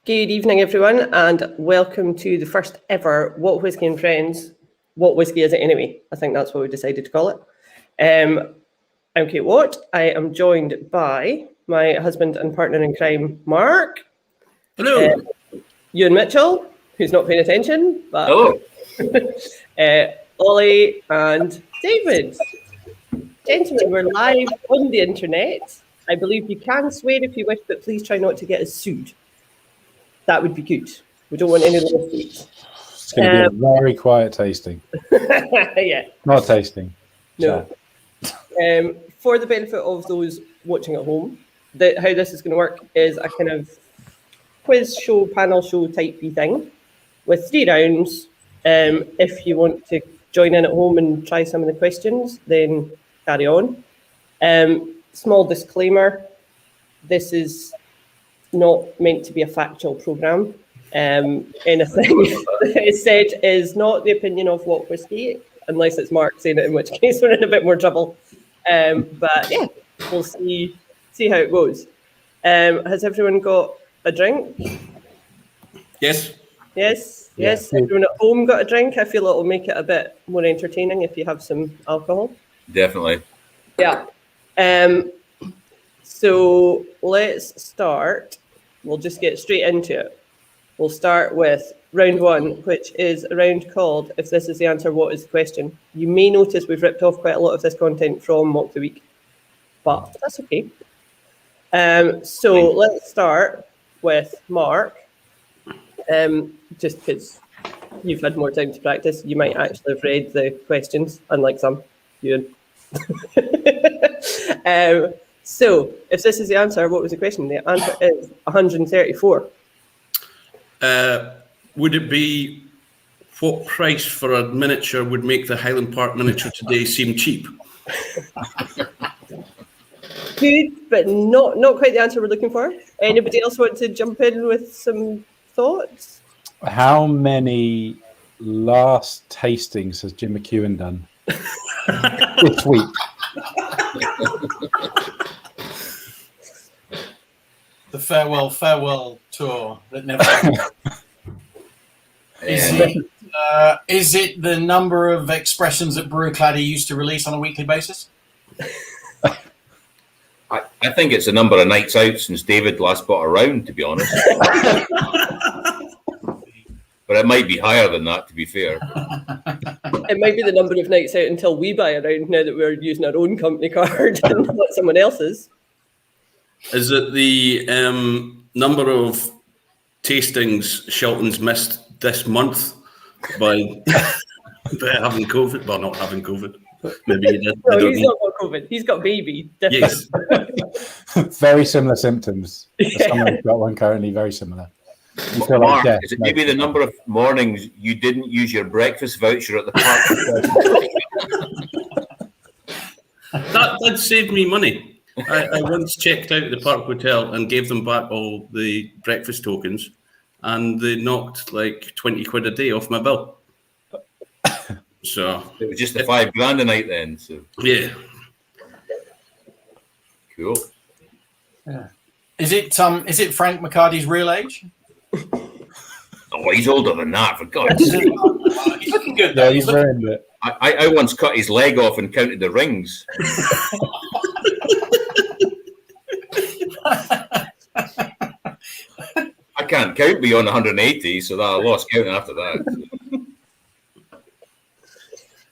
Good evening, everyone, and welcome to the first ever What Whisky and Friends. What Whisky is it anyway? I think that's what we decided to call it. I'm Kate Watt. I am joined by my husband and partner in crime, Mark. Hello. Euan Mitchell, who's not paying attention, but hello. Ollie and David. Gentlemen, we're live on the internet. I believe you can swear if you wish, but please try not to get us sued. That would be good. We don't want any lawsuits. It's going to be a very quiet tasting. Yeah. Not tasting. No. For the benefit of those watching at home, how this is going to work is a kind of quiz show, panel show type thing with 3 rounds. If you want to join in at home and try some of the questions, then carry on. Small disclaimer, this is not meant to be a factual programme. Anything that is said is not the opinion of What Whisky, unless it's Mark saying it, in which case we're in a bit more trouble. But yeah, we'll see how it goes. Has everyone got a drink? Yes. Yes. Yeah. Yes. Everyone at home got a drink? I feel it'll make it a bit more entertaining if you have some alcohol. Definitely. Yeah. So let's start. We'll just get straight into it. We'll start with round 1, which is a round called If This Is the Answer, What Is the Question? You may notice we've ripped off quite a lot of this content from Mock the Week, but that's okay. So let's start with Mark. Just because you've had more time to practice, you might actually have read the questions, unlike some. Euan. So, if this is the answer, what was the question? The answer is 134. Would it be what price for a miniature would make the Highland Park miniature today seem cheap? Good, but not quite the answer we're looking for. Anybody else want to jump in with some thoughts? How many last tastings has Jim McEwen done this week? The farewell tour that never happened. Is it the number of expressions that Brewcladdy used to release on a weekly basis? I think it's a number of nights out since David last bought a round, to be honest. But it might be higher than that, to be fair. It might be the number of nights out until we buy a round now that we're using our own company card and not someone else's. Is it the number of tastings Chilton's missed this month by having COVID? Well, not having COVID. Maybe he did. No, he's not got COVID. He's got baby. Yes. Very similar symptoms. Someone's got one currently, very similar. Mark, is it maybe the number of mornings you didn't use your breakfast voucher at the park? That saved me money. I once checked out at the Park Hotel and gave them back all the breakfast tokens, and they knocked like 20 quid a day off my bill. So It was just the $5,000 a night then. So yeah. Cool. Yeah. Is it Frank McHardy's real age? Oh, he's older than that, for God's sake. He's looking good though. Yeah, he's ruined it. I once cut his leg off and counted the rings. I can't count beyond 180, so that I lost count after that.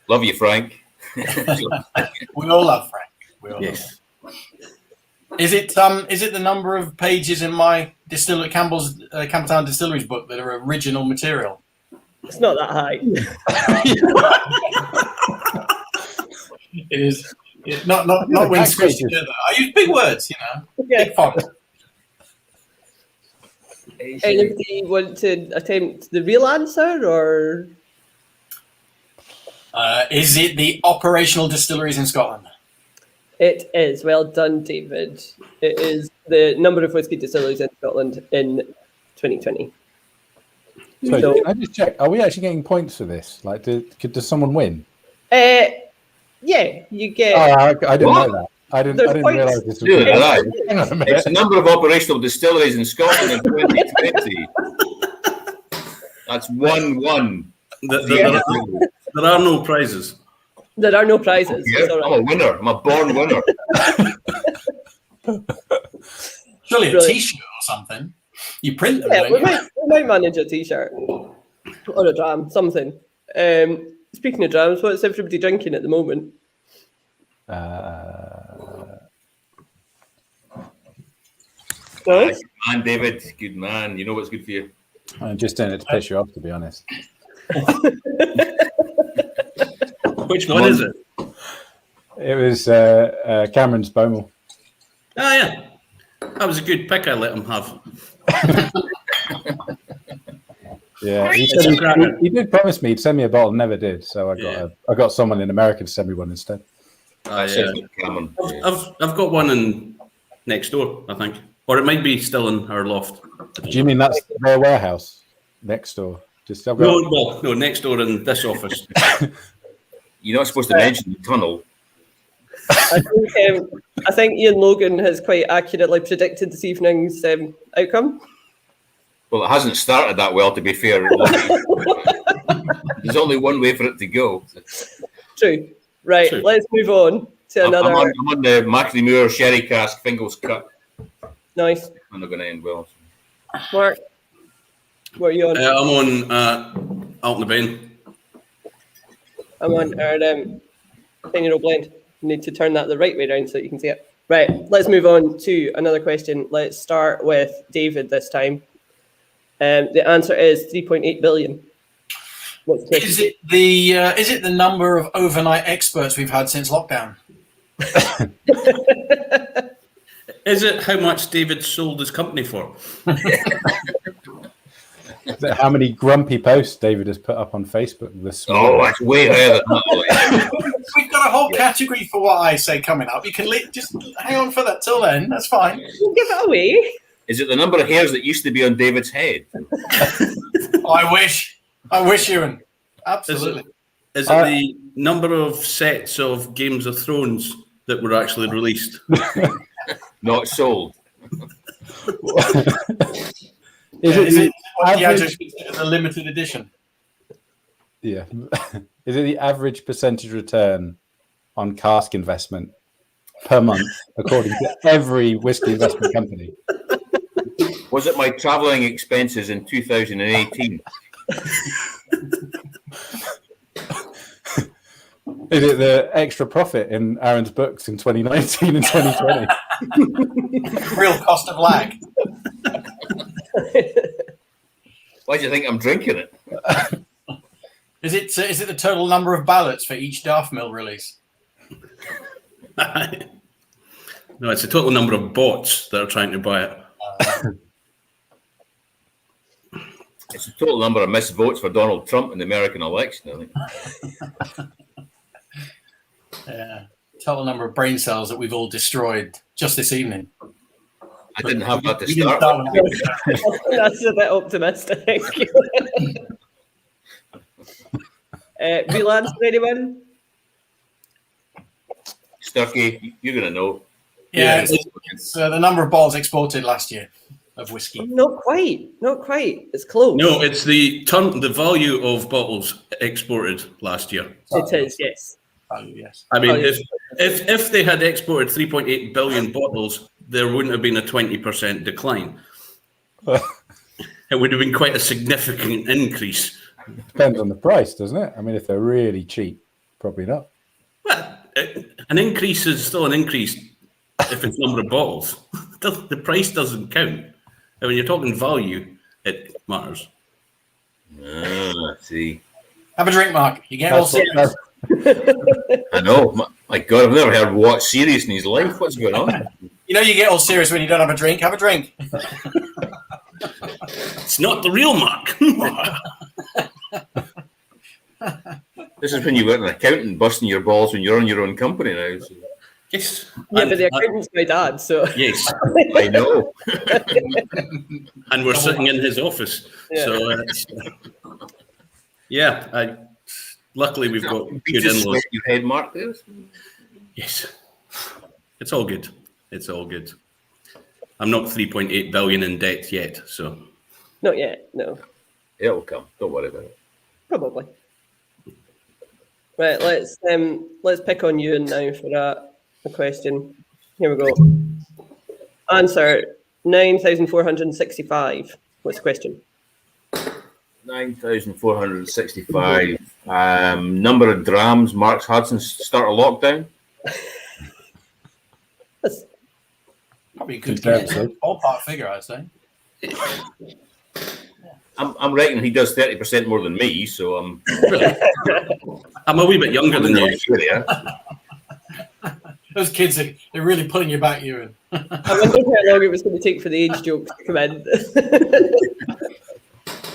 Love you, Frank. We all love Frank. Yes. Is it the number of pages in my Campbelltown Distillery's book that are original material? It's not that high. It is. Not when squished together. I use big words, Yeah. Big font. Anybody want to attempt the real answer, or? Is it the operational distilleries in Scotland? It is. Well done, David. It is the number of whisky distilleries in Scotland in 2020. So can I just check? Are we actually getting points for this? Like, does someone win? Yeah, you get. Oh, I didn't know that. I didn't realise this was Neither did I. Hang on a minute. It's the number of operational distilleries in Scotland in 2020. That's 1-1. There are no prizes. There are no prizes. Yeah, It's all right. I'm a winner. I'm a born winner. Surely a Brilliant. T-shirt or something. You print them. Yeah, don't we you? might manage a T-shirt or a dram, something. Speaking of drams, what's everybody drinking at the moment? Nice. Man, David, good man. You know what's good for you. I'm just doing it to piss you off, to be honest. Which one is it? It was Cameron's Bomel. Ah, yeah. That was a good pick I let him have. Yeah, he did promise me he'd send me a bottle, never did. So I got someone in America to send me one instead. Yeah. I've got one in next door, I think. Or it might be still in our loft. Do you mean that's their warehouse next door? No, next door in this office. You're not supposed to mention the tunnel. I think Ian Logan has quite accurately predicted this evening's outcome. Well, it hasn't started that well, to be fair. There's only one way for it to go. True. Right, True. let's move on to another. I'm on the Mackley Moore Sherry Cask Fingles Cut. Nice. I'm not going to end well. Mark, what are you on? I'm on Alton Bain. I'm on our 10-year-old blend. You need to turn that the right way around so that you can see it. Right, let's move on to another question. Let's start with David this time. The answer is 3.8 billion. What's the question? Is it the number of overnight experts we've had since lockdown? Is it how much David sold his company for? How many grumpy posts David has put up on Facebook this morning? Oh, that's way higher than that. We've got a whole category for what I say coming up. You can just hang on for that till then. That's fine. Give it away. Is it the number of hairs that used to be on David's head? I wish, Euan. Absolutely. Is it the number of sets of Games of Thrones that were actually released? Not sold. Is it a limited edition? Yeah. Is it the average percentage return on cask investment per month, according to every whiskey investment company? Was it my travelling expenses in 2018? Is it the extra profit in Aaron's books in 2019 and 2020? Real cost of lag. Why do you think I'm drinking it? Is it the total number of ballots for each Daft Mill release? No, it's the total number of bots that are trying to buy it. It's the total number of missed votes for Donald Trump in the American election, I think. Yeah. Total number of brain cells that we've all destroyed just this evening. I didn't have that to We didn't start start with. with that. That's a bit optimistic. Relance for anyone? Sturkey, you're going to know. Yeah, it's the number of bottles exported last year of whiskey. Not quite. It's close. No, it's the value of bottles exported last year. It is, yes. Value, yes. I mean, if they had exported 3.8 billion bottles, there wouldn't have been a 20% decline. It would have been quite a significant increase. Depends on the price, doesn't it? I mean, if they're really cheap, probably not. Well, an increase is still an increase if it's number of bottles. The price doesn't count. And when you're talking value, it matters. See. Have a drink, Mark. You get all serious. I know. My God, I've never heard Watt serious in his life. What's going on? You know you get all serious when you don't have a drink. Have a drink. It's not the real Mark. This is when you were an accountant busting your balls when you're on your own company now. So. Yes. Yeah, but the accountant's my dad, so. Yes. I know. And we're sitting in his office. Yeah. So, luckily we've got You good just in-laws. sweat your head, Mark, there. Yes. It's all good. It's all good. I'm not 3.8 billion in debt yet, so Not yet, no. It'll come. Don't worry about it. Probably. Right, let's pick on Euan now for a question. Here we go. Answer 9,465. What's the question? 9,465. Number of drams Mark's Hudson start a lockdown. That's Probably a good Conservative. ballpark figure, I'd say. I'm reckoning he does 30% more than me, so I'm I'm a wee bit younger than you. area. Those kids they're really pulling you back, Euan. I wondered how long it was going to take for the age jokes to come in.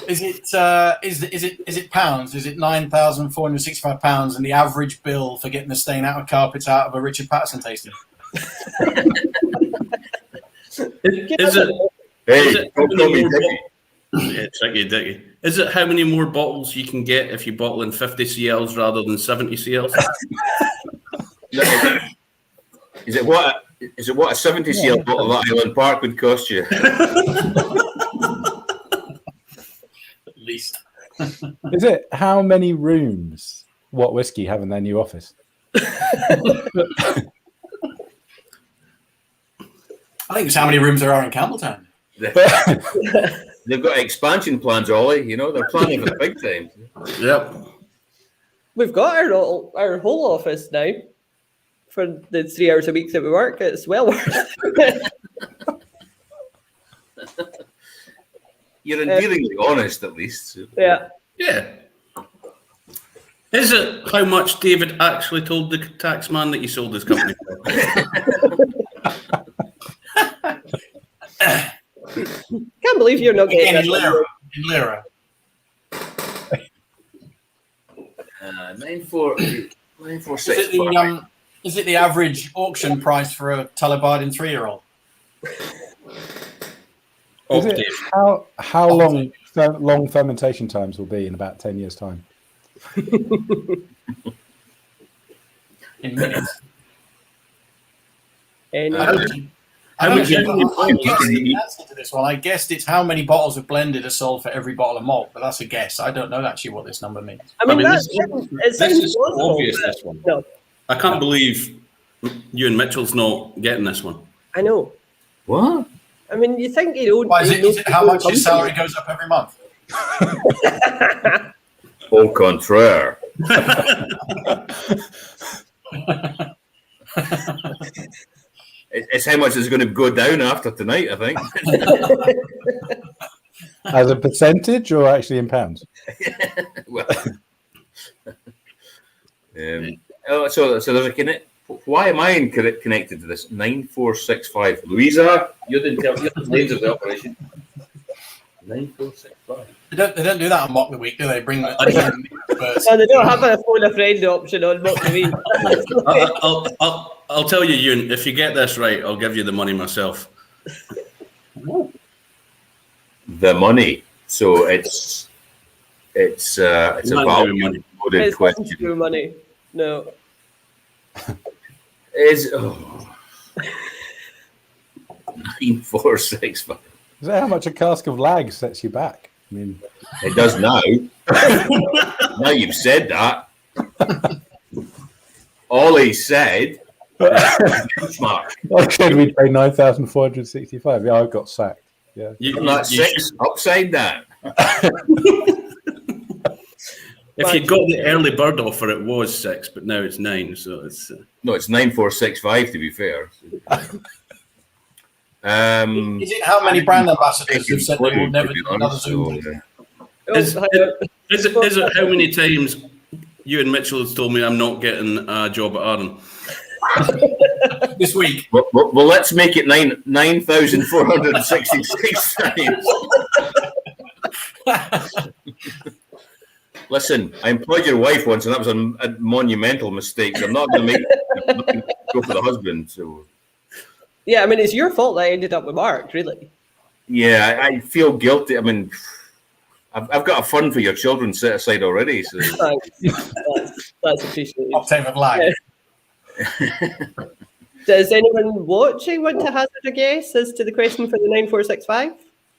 Is it pounds? Is it £9,465 and the average bill for getting the stain out of carpets out of a Richard Patterson tasting? Is it? Hey, don't call me Dickie. Yeah, tricky, Dicky. Is it how many more bottles you can get if you bottle in 50 CLs rather than 70 CLs? Is it what a 70 CL bottle of Island Park would cost you? At least. Is it how many rooms What Whisky have in their new office? I think it's how many rooms there are in Campbelltown. They've got expansion plans, Ollie. You know, they're planning for the big time. Yep. We've got our whole office now for the 3 hours a week that we work. It's well worth it. You're endearingly honest, at least. Yeah. Yeah. Is it how much David actually told the tax man that he sold his company for? Can't believe you're not getting In this. Lira. 9,465. Is it the average auction price for a Talibardin 3-year-old? Is it how long fermentation times will be in about 10 years' time? In minutes. Any- I'm guessing the answer to this one. I guessed it's how many bottles of blended are sold for every bottle of malt, but that's a guess. I don't know actually what this number means. I mean, this it sounds is plausible, obvious, but this one. No, I can't believe Euan Mitchell's not getting this one. I know. What? I mean, you think you don't. Why, is it how much his salary goes up every month? Au contraire. It's how much is going to go down after tonight, I think. As a percentage or actually in pounds? Well, so there's a connect. Why am I connected to this? 9465. Louisa, you're the names of the operation. 9465. They don't do that on Mock the Week, do they? Bring the No, they don't have a phone a friend option on Mock the Week. I'll tell you, Euan, if you get this right, I'll give you the money myself. The money. So it's a value money. loaded It's question. nothing to do with money. No. Is 9465. Is that how much a cask of lag sets you back? I mean, It does now. Now you've said that. Ollie said benchmark. I said we paid 9,465. Yeah, I got sacked. Yeah. I'm not six upside down. If you got the early bird offer, it was 6, but now it's 9. So it's No, it's 9465 to be fair. Is it how many brand ambassadors who said they will never do another Zoom? is it how many times Euan Mitchell has told me I'm not getting a job at Arden? This week. Well, let's make it 9,466 times. Listen, I employed your wife once, and that was a monumental mistake. So I'm not going to go for the husband. So Yeah, I mean, it's your fault that I ended up with Mark, really. yeah, I feel guilty. I mean, I've got a fund for your children set aside already. So Thanks. That's appreciated. Octave of lag. Did Does anyone watching want to hazard a guess as to the question for the 9465?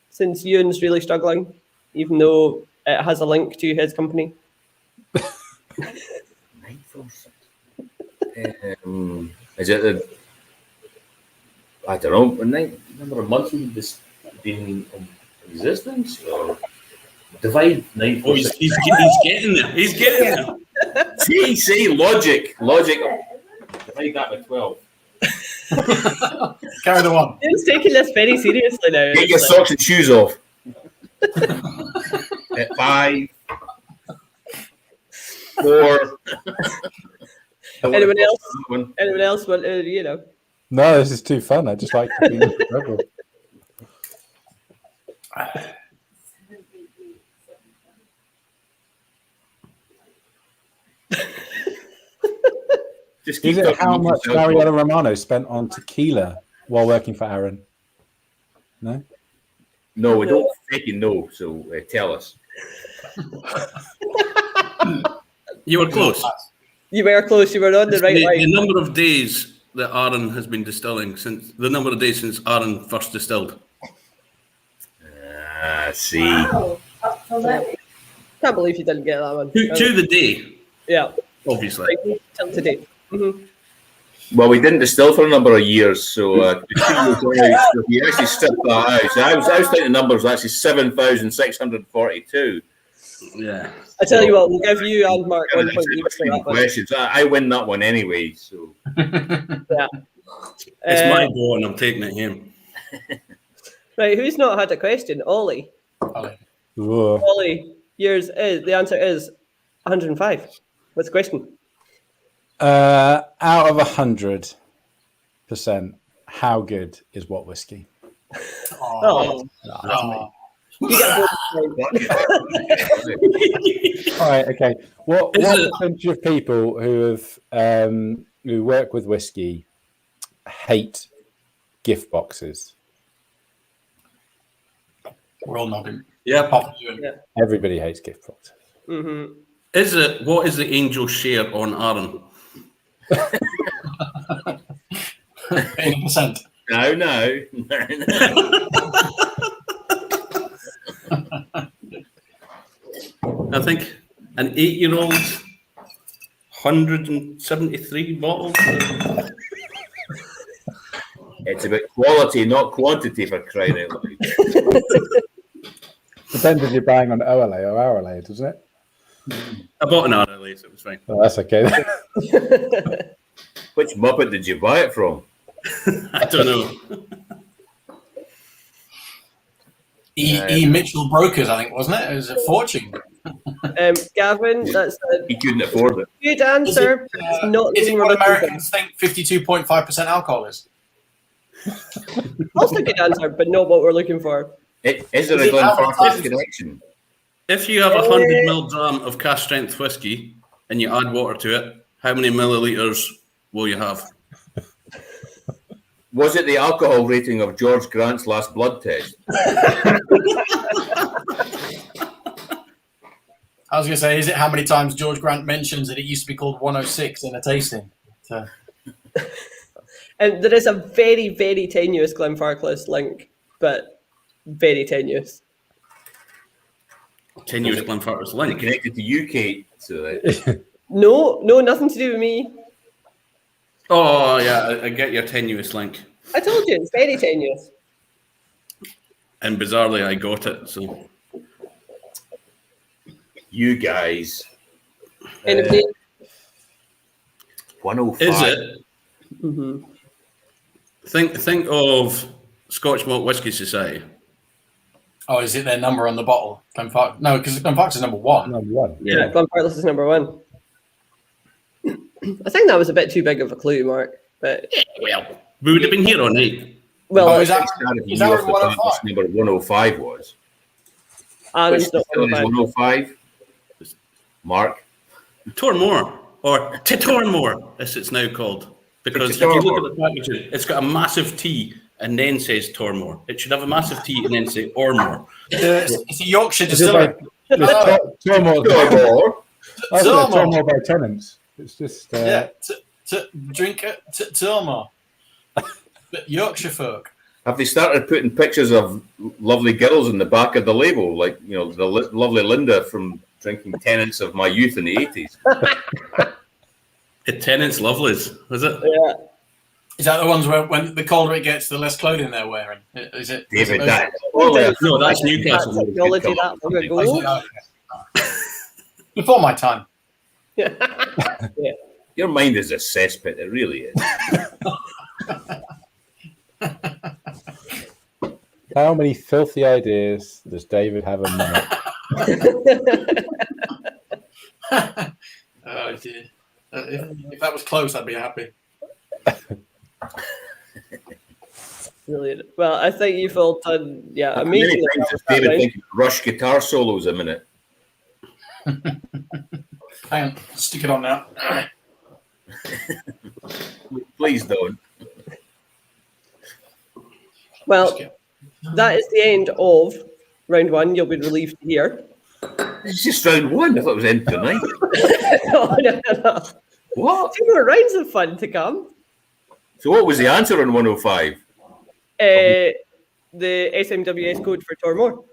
Since Euan's really struggling, even though it has a link to his company. 946. Is it the? I don't know. Number of months we've this been in existence, or divide 946. Oh, he's getting there. He's getting there. See, logic. Divide that by 12. Carry the one. Euan's taking this very seriously now. Get your socks and shoes off. At 5, 4. Anyone else want to, No, this is too fun. I just like being in trouble. Just keep Is it talking how about much yourself. Mariano Romano spent on tequila while working for Aaron? No? No, we don't fucking know, so tell us. You were close. You were close. You were on the right The line. number of days that Aaron has been distilling since Aaron first distilled. See. Can't believe you didn't get that one. To the day, Yeah. obviously. Right, till today. Mm-hmm. Well, we didn't distill for a number of years, so if you actually strip that out. So I was thinking the number was actually 7,642. Yeah. I tell you what, we'll give you and Mark 1 point each for that one. Questions. I win that one anyway. So Yeah. It's my ball and I'm taking it home. Right, who's not had a question? Ollie. Whoa. Ollie, the answer is 105. What's the question? Out of 100%, how good is what whiskey? Oh. You get a bonus point. All right, okay. What Is it- percentage of people who work with whiskey hate gift boxes? We're all nodding. Yeah. Apart from you. Yeah. Everybody hates gift boxes. Mm-hmm. What is the angel share on Aaron? 80%. no. I think an 8-year-old, 173 bottles. It's about quality, not quantity, for crying out loud. Depends if you're buying on OLA or RLA, doesn't it? I bought an RLA, so it was fine. Oh, that's okay. Which Muppet did you buy it from? I don't know. E. Mitchell Brokers, I think, wasn't it? It was a fortune. Gavin, that's a He couldn't afford it. good answer. But it's not Is the it one what we're looking Americans think 52.5% alcohol is? for. Also a good answer, but not what we're looking for. Is there Is a it Glenfarclas advertised? connection? If you have 100 milligram of cask strength whiskey and you add water to it, how many milliliters will you have? Was it the alcohol rating of George Grant's last blood test? I was going to say, is it how many times George Grant mentions that it used to be called 106 in a tasting? So, And there is a very, very tenuous Glenfarclas link, but very tenuous. Tenuous Glenfarclas link. Connected to UK. So No, nothing to do with me. Oh, yeah, I get your tenuous link. I told you, it's very tenuous. And bizarrely, I got it. So you guys. Anybody? 105. is it? Mm-hmm. Think of Scotch Malt Whisky Society. oh, is it their number on the bottle? Glenfarclas? No, because Glenfarclas is number one. Number one. Yeah, Glenfarclas is number 1. I think that was a bit too big of a clue, Mark. But Well, we would have been here all night. well, Oh, is that- If you is knew that off the top 105? what number 105 was. Aaron's Which not still is 105. 105? Mark? Tormore, or Titormore, as it's now called. Because if you look at the packaging, it's got a massive T and then says Tormore. It should have a massive T and then say Ormore. It's a Yorkshire Is it distillery. Tormore by tenants. It's just Yeah, drink it, Tilmore. Yorkshire folk. Have they started putting pictures of lovely girls in the back of the label, like the lovely Linda from drinking Tenants of my youth in the 80s? Tenants Lovelies, was it? Yeah. Is that the ones where when the colder it gets, the less clothing they're wearing? Is it? David, No, that's Newcastle. Technology that long ago. Before my time. Yeah. Your mind is a cesspit. It really is. How many filthy ideas does David have a minute? Oh dear. If that was close, I'd be happy. Brilliant. Well, I think you've all done, Many amazing. times does David think Rush guitar solos a minute. Hang on, stick it on now. Please don't. Well, that is the end of round one. You'll be relieved to hear. It's just round one. I thought it was end tonight. No. What? 2 more rounds of fun to come. So what was the answer on 105? The SMWS code for Tormore.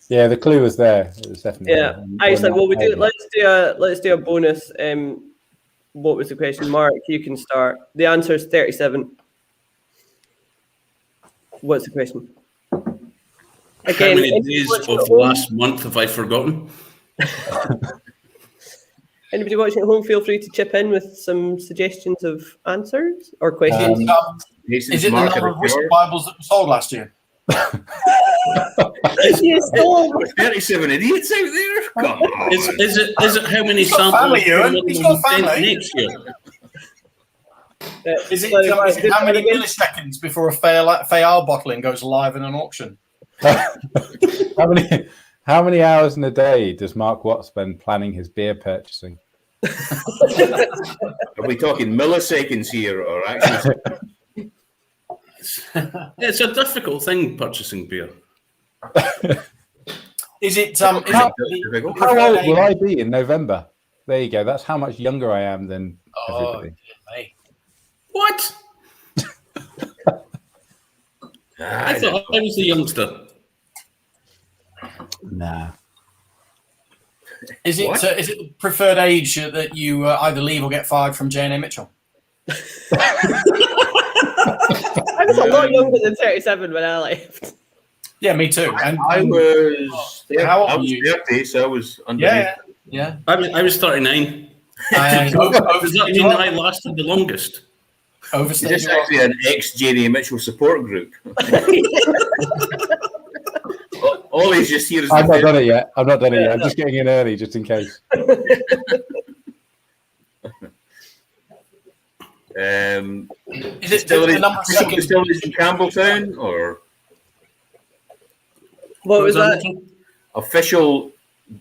Yeah, the clue was there. It was definitely Yeah. there. I was like, well, let's do a bonus. What was the question? Mark, you can start. The answer is 37. What's the question? How many days of last month have I forgotten? Anybody watching at home, feel free to chip in with some suggestions of answers or questions. Is it the number of Whisky Bibles that were sold last year? You stole 37 idiots out there? Come on. Is it how many He's got samples family, Euan. He's got family. next year? Is it how many milliseconds before a Fayal bottling goes live in an auction? How many hours in a day does Mark Watt spend planning his beer purchasing? Are we talking milliseconds here or actually? It's a difficult thing purchasing beer. Is it? How old will I be in November? There you go. That's how much younger I am than everybody. Hey. What? I thought I was the youngster. Nah. Is it the preferred age that you either leave or get fired from J&A Mitchell? I was a lot younger than 37 when I left. Yeah, me too. And I was 30, so I was underneath. Yeah. I was 39. Does that mean I lasted the longest? Is this actually an ex-J&A Mitchell support group? Ollie's just here. I've not done it yet. I'm just getting in early just in case. Is it the number of distilleries in Campbelltown or what was that? Official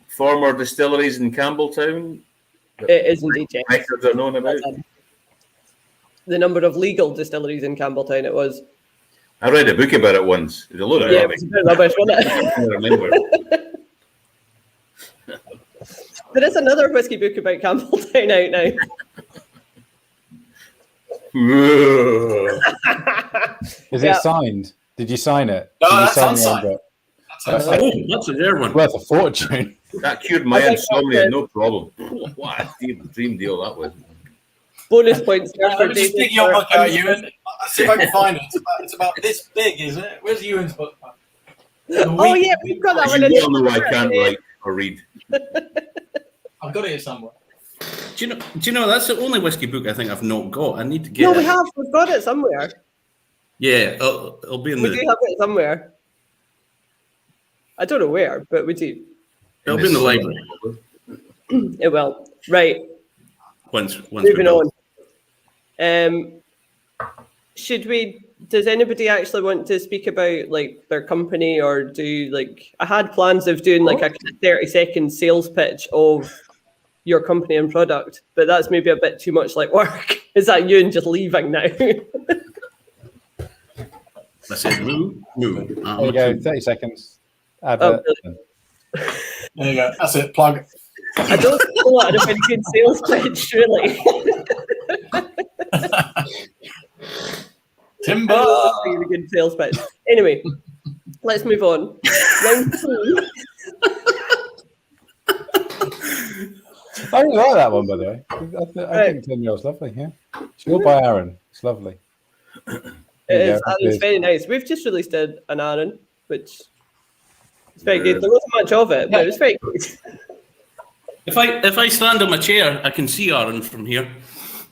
former distilleries in Campbelltown? It is indeed, James. Records are known about. The number of legal distilleries in Campbelltown it was. I read a book about it once. It was a load of rubbish. It was a bit rubbish, wasn't it? I remember. There is another whiskey book about Campbelltown out now. Is it signed? Did you sign it? No, that's unsigned. That's a rare one. Worth a fortune. That cured my insomnia, no problem. What a dream deal that was. Bonus points there for Let me just David. dig your book out, Euan. Let's see if I can find it. It's about this big, isn't it? Where's Euan's book? Oh yeah, we've got that one in You all know I can't write or read. I've got it here somewhere. Do you know that's the only whiskey book I think I've not got. I need to get No, it. we have. We've got it somewhere. Yeah, it'll be in We do have it somewhere. I don't know where, but we do. It'll be in the library. It will. Right. Once Moving on. Should we? Does anybody actually want to speak about like their company or do like? I had plans of doing like a 30-second sales pitch of your company and product, but that's maybe a bit too much like work. Is that you and just leaving now? I said moo. There you go. 30 seconds. There you go. That's it. Plug. I don't know what a good sales pitch, really. Timber. Really good sales pitch. Anyway, let's move on. Round 2. I really like that one, by the way. I think 10-year-old's lovely. Yeah, it's all by Aaron. It's lovely. It's very nice. We've just released an Aaron, which is very good. There wasn't much of it, but it was very good. If I stand on my chair, I can see Aaron from here.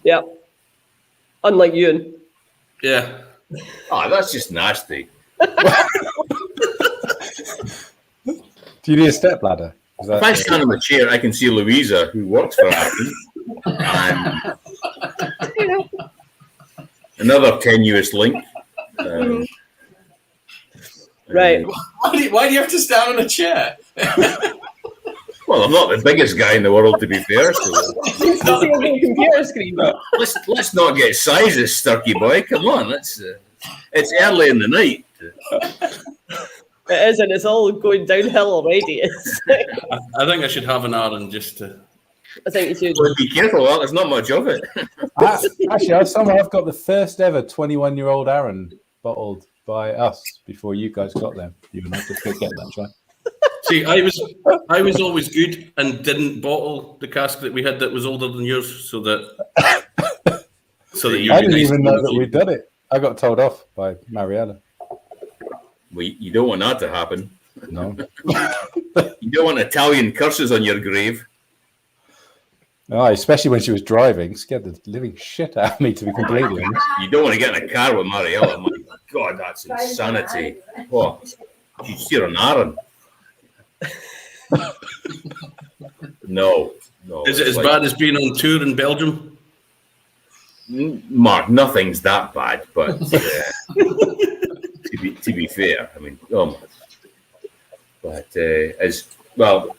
Yeah. Unlike Euan. Yeah. Oh, that's just nasty. Do you need a step ladder? If I stand on my chair, I can see Louisa, who works for Aaron, and another tenuous link. Right. Why do you have to stand on a chair? Well, I'm not the biggest guy in the world, to be fair. So It's the same computer screen. let's not get sizes, Sturky boy. Come on, it's early in the night. It is, and it's all going downhill already. I think I should have an Aaron just to. I think you should. Well, be careful, there's not much of it. Actually, I've got the first ever 21-year-old Aaron bottled by us before you guys got them. You and I just get that, right? See, I was always good and didn't bottle the cask that we had that was older than yours, so that you. I didn't even know that we'd done it. I got told off by Mariella. Well, you don't want that to happen. No. You don't want Italian curses on your grave. Oh, especially when she was driving, scared the living shit out of me, to be completely honest. You don't want to get in a car with Mariella. My God, that's insanity. Oh, you steer an Aaron. No. Is it as bad as being on tour in Belgium? Mark, nothing's that bad, but to be fair, I mean, but as well,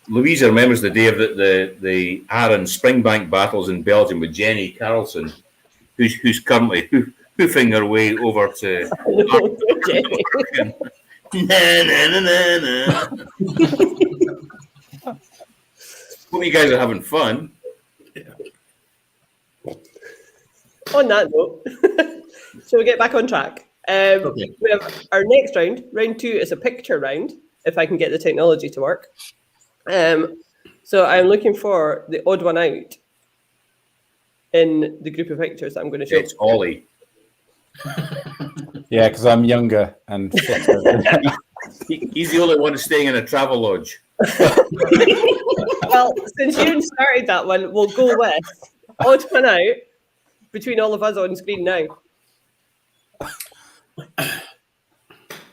Louisa remembers the day of the Aaron Springbank battles in Belgium with Jenny Carlson, who's currently hoofing her way over to. Hope you guys are having fun. On that note, shall we get back on track? Okay. We have our next round. Round 2 is a picture round, if I can get the technology to work. So I'm looking for the odd one out in the group of pictures that I'm going to show. It's Ollie. Yeah, because I'm younger and fitter. He's the only one staying in a travel lodge. Well, since you started that one, we'll go with odd one out between all of us on screen now.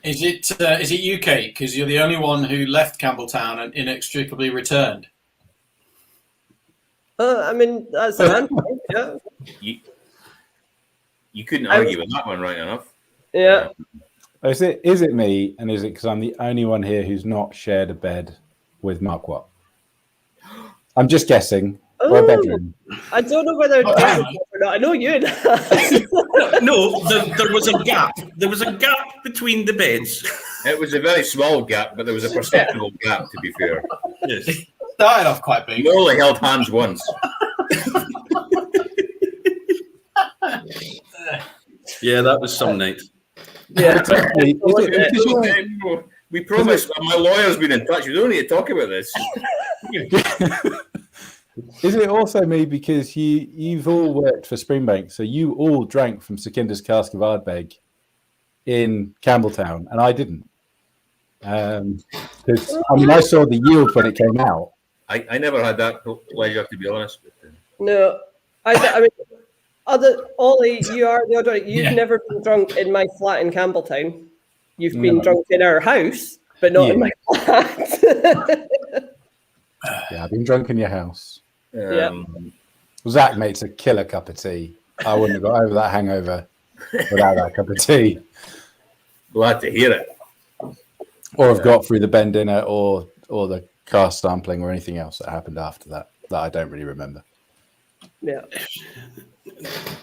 Is it UK? Because you're the only one who left Campbelltown and inextricably returned. I mean, that's an answer. Yeah. You couldn't argue with that one, right enough. Yeah. Is it me, and is it because I'm the only one here who's not shared a bed with Mark Watt? I'm just guessing. Or a bedroom. I don't know whether David was or not. I know you. No, there was a gap. There was a gap between the beds. It was a very small gap, but there was a perceptible gap, to be fair. Yes. Started off quite big. We only held hands once. Yeah, that was some night. Yeah. We promised. My lawyer's been in touch. We don't need to talk about this. Is it also me because you've all worked for Springbank, so you all drank from Sekinder's cask of Ardbeg in Campbelltown, and I didn't? Because I saw the yield when it came out. I never had that pleasure, to be honest. No, I mean, Ollie, you are the other. You've never been drunk in my flat in Campbelltown. You've been drunk in our house, but not in my flat. Yeah, I've been drunk in your house. Yeah. Zach makes a killer cup of tea. I wouldn't have got over that hangover without that cup of tea. Glad to hear it. Or have got through the Ben dinner or the cast sampling or anything else that happened after that I don't really remember. Yeah.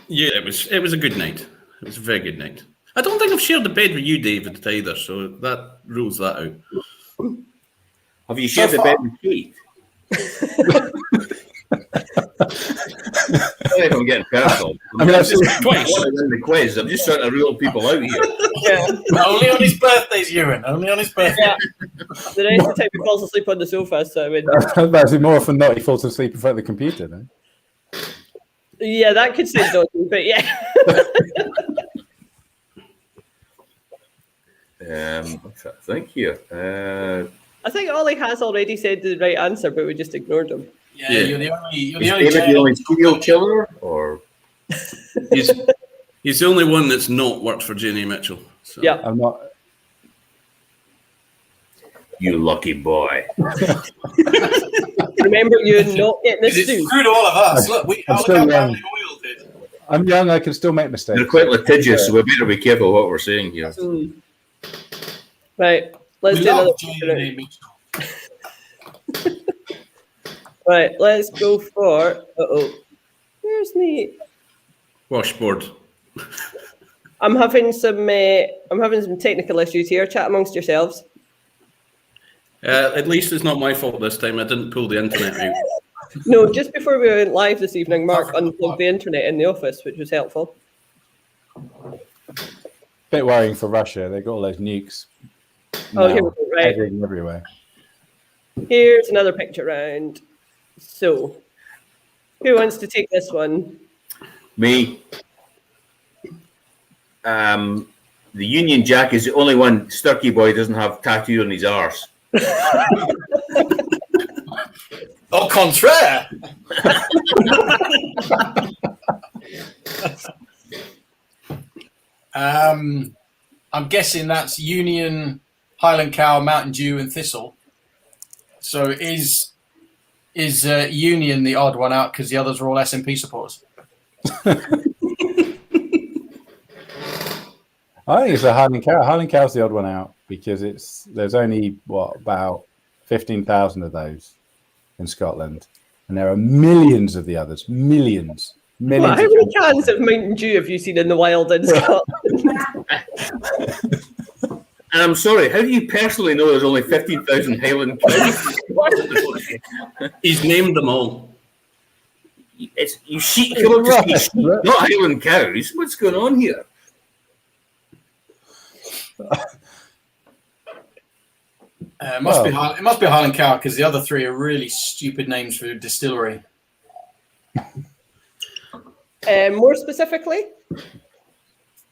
Yeah, it was a good night. It was a very good night. I don't think I've shared the bed with you, David, either, so that rules that out. Have you shared the bed with Kate? Sorry if I'm getting personal. I mean, I've seen twice. In the quiz. I'm just trying to rule people out here. Yeah. Only on his birthdays, Euan. Only on his birthday. Yeah. The rest of the time he falls asleep on the sofa, so I mean, that's more often than not he falls asleep in front of the computer. Then. yeah, that could sound dodgy, but yeah. Thank you. I think Ollie has already said the right answer, but we just ignored him. Yeah, Yeah. you're the only. Is David the only serial killer, or He's the only one that's not worked for Janie Mitchell. So. Yeah. I'm not. you lucky boy? Remember, you're not getting this It's suit. screwed all of us. Look, look I'm how still young. badly Oil did. I'm young. I can still make mistakes. They're quite litigious, so we better be careful what we're saying here. Right. Let's We do another. love Janie Mitchell. Right. Let's go for. Where's me? Washboard. I'm having some technical issues here. Chat amongst yourselves. At least it's not my fault this time. I didn't pull the internet out. No, just before we went live this evening, Mark unplugged the internet in the office, which was helpful. Bit worrying for Russia. They got all those nukes. Oh, now here we go. Right. heading everywhere. Here's another picture round. So, who wants to take this one? Me. The Union Jack is the only one Sturkey boy doesn't have tattooed on his arse. Au contraire. I'm guessing that's Union, Highland Cow, Mountain Dew, and Thistle. So is Union the odd one out because the others are all SNP supporters? I think it's a Highland Cow. Highland Cow's the odd one out because there's only about 15,000 of those in Scotland, and there are millions of the others. Millions. Well, how many cans of Mountain Dew have you seen in the wild in Scotland? And I'm sorry, how do you personally know there's only 15,000 Highland cows? He's named them all. It's you sheep, come up to see sheep, not Highland cows. What's going on here? It must be Highland Cow because the other three are really stupid names for a distillery. More specifically,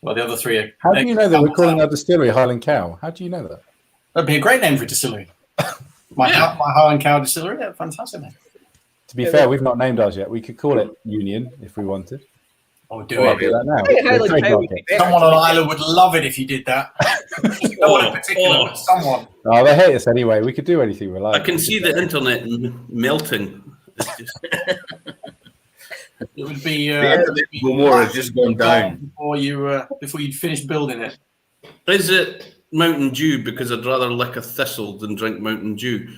Well, the other three are. How do you know that we're calling our distillery Highland Cow? How do you know that? That'd be a great name for a distillery. My Highland Cow distillery. Yeah, fantastic name. To be fair, we've not named ours yet. We could call it Union if we wanted. Oh, do I'll it. do that now. I think Highland We'll Cow trademark would be it. better. Someone on Isla would love it if you did that. No one in particular, but someone. Oh, they hate us anyway. We could do anything we like. I can see the internet melting. It's just, It would be. The internet more has just gone down. before you finish building it. is it Mountain Dew because I'd rather lick a thistle than drink Mountain Dew?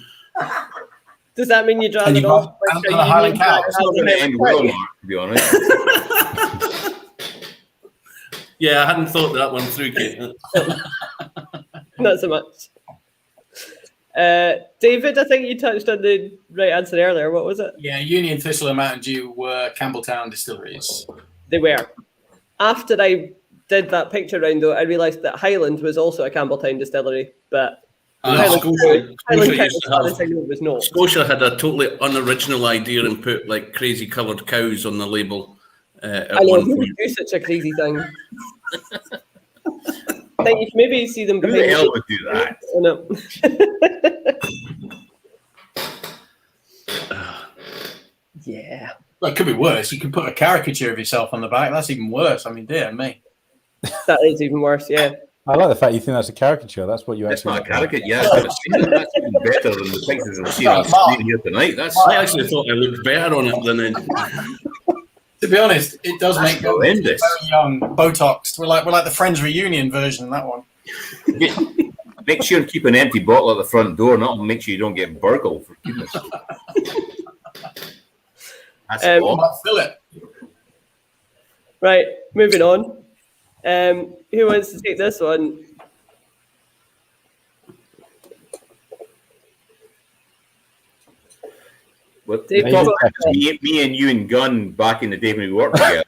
Does that mean you'd rather And you've not? got- and a Highland Cow. It's not going to end well, Mark, to be honest. Yeah, I hadn't thought that one through, Kate. Not so much. David, I think you touched on the right answer earlier. What was it? Yeah, Union, Thistle, and Mountain Dew were Campbelltown distilleries. They were. After I did that picture round, though, I realised that Highland was also a Campbelltown distillery, but Highland Scotia Cow, used to as far as have- I know, was not. Scotia had a totally unoriginal idea and put like crazy coloured cows on the label. At I know, one who point. would do such a crazy thing? I think you should maybe see them Who behind the hell you. would do that? Oh, no. Yeah. Well, it could be worse. You could put a caricature of yourself on the back. That's even worse. I mean, dear me. That is even worse, yeah. I like the fact you think that's a caricature. That's what you That's actually. not a caricature. Yeah, that's even better than the pictures we've seen on screen here tonight. That's I actually thought I looked better on it than in. To be honest, it does make them very horrendous. young, Botoxed. We're like the Friends reunion version. That one. Make sure and keep an empty bottle at the front door, and that'll make sure you don't get burgled. For goodness sake. That's I awful. might fill it. Right, moving on. Who wants to take this one? Well, David the top Stirk. me and you and Gunn back in the day when we worked together.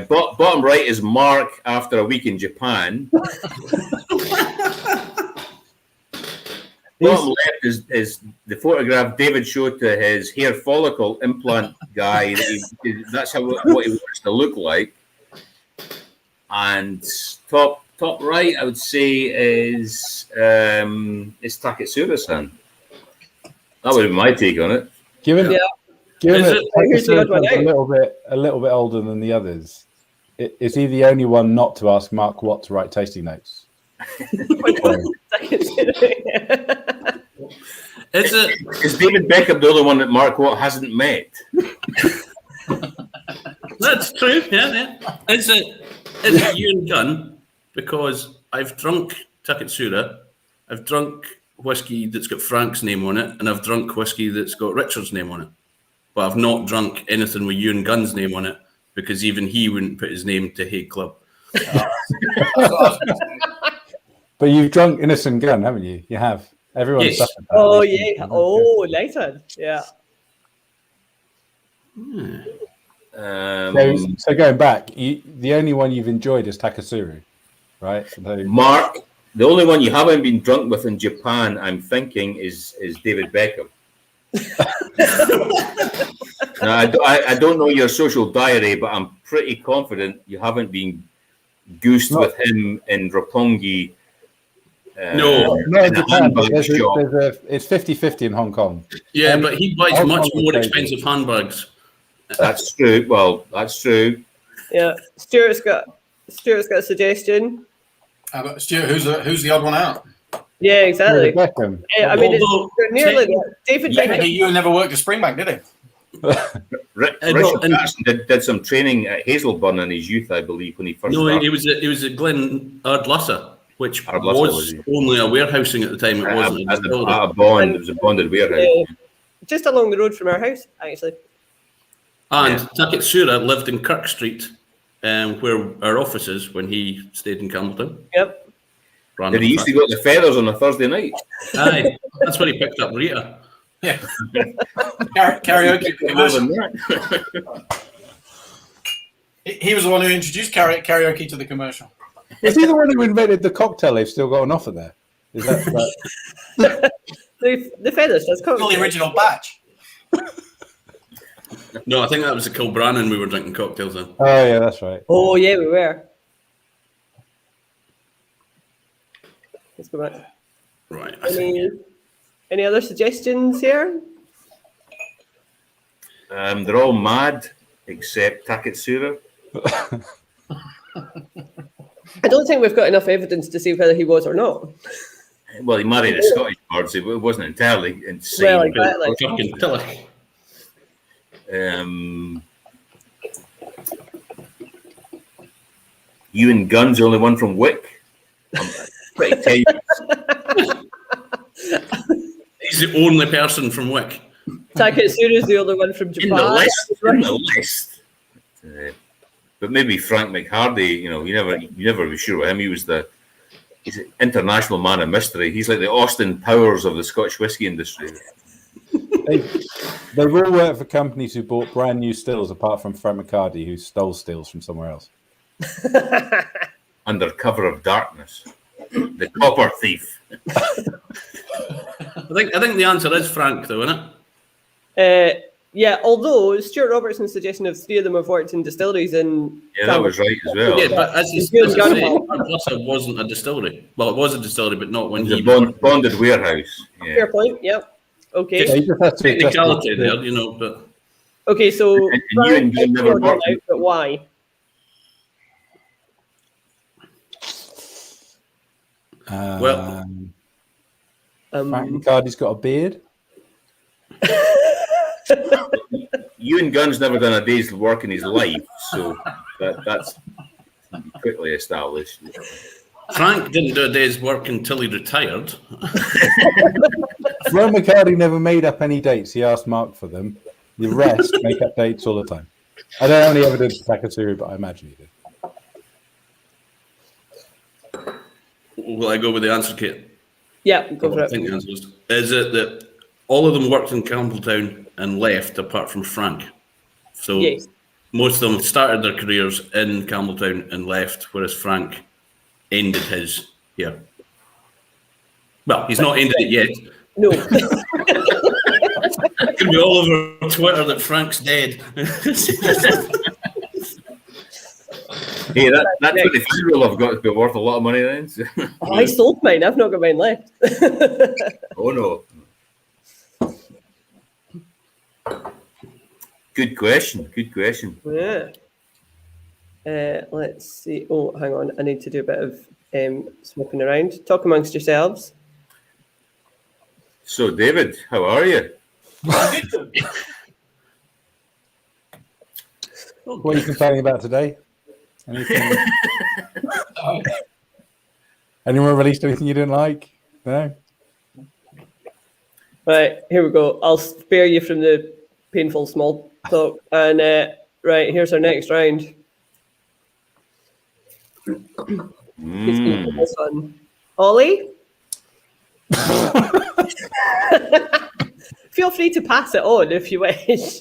Bottom right is Mark after a week in Japan. Bottom left is the photograph David showed to his hair follicle implant guy. That's what he wants to look like. And top right, I would say is Taketsuru-san. That would be my take on it. Given Is that Who's the odd one Taketsuru-san's a little bit older than the others, is he the only one not to ask Mark Watt to write tasting notes? Is David Beckham the only one that Mark Watt hasn't met? That's true. Yeah. Is it Euan Gunn? Because I've drunk Taketsuru, I've drunk whiskey that's got Frank's name on it, and I've drunk whiskey that's got Richard's name on it. But I've not drunk anything with Euan Gunn's name on it because even he wouldn't put his name to Hague Club. But you've drunk Innocent Gun, haven't you? You have. Everyone's Yes. suffered that. Oh yeah. Oh, lighthearted. Yeah. So going back, the only one you've enjoyed is Taketsuru, right? So, Mark, the only one you haven't been drunk with in Japan, I'm thinking, is David Beckham. Now, I don't know your social diary, but I'm pretty confident you haven't been goosed with him in Roppongi. No, not in Japan, but handbag shop. it's 50-50 in Hong Kong. Yeah, but he buys Hong much Kong more was expensive handbags. That's true. Well, that's true. Yeah. Stuart's got a suggestion. But Stuart, who's the odd one out? Yeah, exactly. David Beckham. I mean, Although, it's nearly there. David Beckham. You never worked at Springbank, did he? Richard Patterson did some training at Hazelburn in his youth, I believe, when he first No, started. he was at Glen Ardlassa, which Ardlassa, was only a warehousing at the time. It wasn't a distillery. At a bond. It was a bonded warehouse. Just along the road from our house, actually. And Taketsuru lived in Kirk Street, where our office is, when he stayed in Campbelltown. Yep. Did he used to go to the Feathers on a Thursday night? Aye, that's where he picked up Rita. Yeah. Karaoke. He was the one who introduced karaoke to the commercial. Is he the one who invented the cocktail they've still got on offer there? Is that The feathers. That's Not the original batch. No, I think that was the Kilbrannan we were drinking cocktails in. Oh, yeah, that's right. Oh yeah, we were. Let's go back. Right. Any other suggestions here? They're all mad except Taketsuru. I don't think we've got enough evidence to see whether he was or not. Well, he married a Scottish bird, so it wasn't entirely insane. Well, exactly. Fucking Tillich. Euan Gunn's the only one from Wick. I'm pretty tenuous. He's the only person from Wick. Taketsuru is the only one from Japan. In the list. But maybe Frank McHardy, you never be sure with him. He's an international man of mystery. He's like the Austin Powers of the Scotch whisky industry. They've all worked for companies who bought brand new stills, apart from Frank McHardy, who stole stills from somewhere else. Under cover of darkness. The copper thief. I think the answer is Frank, though, isn't it? Yeah, although Stuart Robertson's suggestion of three of them have worked in distilleries in That was right as well. Yeah, but as you say, Ardlassa wasn't a distillery. Well, it was a distillery, but not when he... bonded warehouse. Yeah. Fair point, yep. Okay. Yeah, you just have to Technicality there, but... Okay, so And Frank you never out, worked. but why? Frank McHardy's got a beard. Euan Gunn's never done a day's work in his life, so that's quickly established. Frank didn't do a day's work until he retired. Ron McHardy never made up any dates. He asked Mark for them. The rest make up dates all the time. I don't have any evidence of Taketsuru, but I imagine he did. Will I go with the answer, Kate? Yeah, go for I it. think the answer is it that all of them worked in Campbelltown and left, apart from Frank. So Yes. most of them started their careers in Campbelltown and left, whereas Frank ended his here. Well, he's not ended it yet. No. It can be all over Twitter that Frank's dead. Hey, that 23-year-old I've got to be worth a lot of money then. Oh, I sold mine. I've not got mine left. Oh no. Good question. Yeah. Let's see. Oh, hang on. I need to do a bit of smoking around. Talk amongst yourselves. So, David, how are you? What are you complaining about today? Anything? Anyone released anything you didn't like? No? Right, here we go. I'll spare you from the painful small talk. And right, here's our next round. This one. Ollie? Feel free to pass it on if you wish.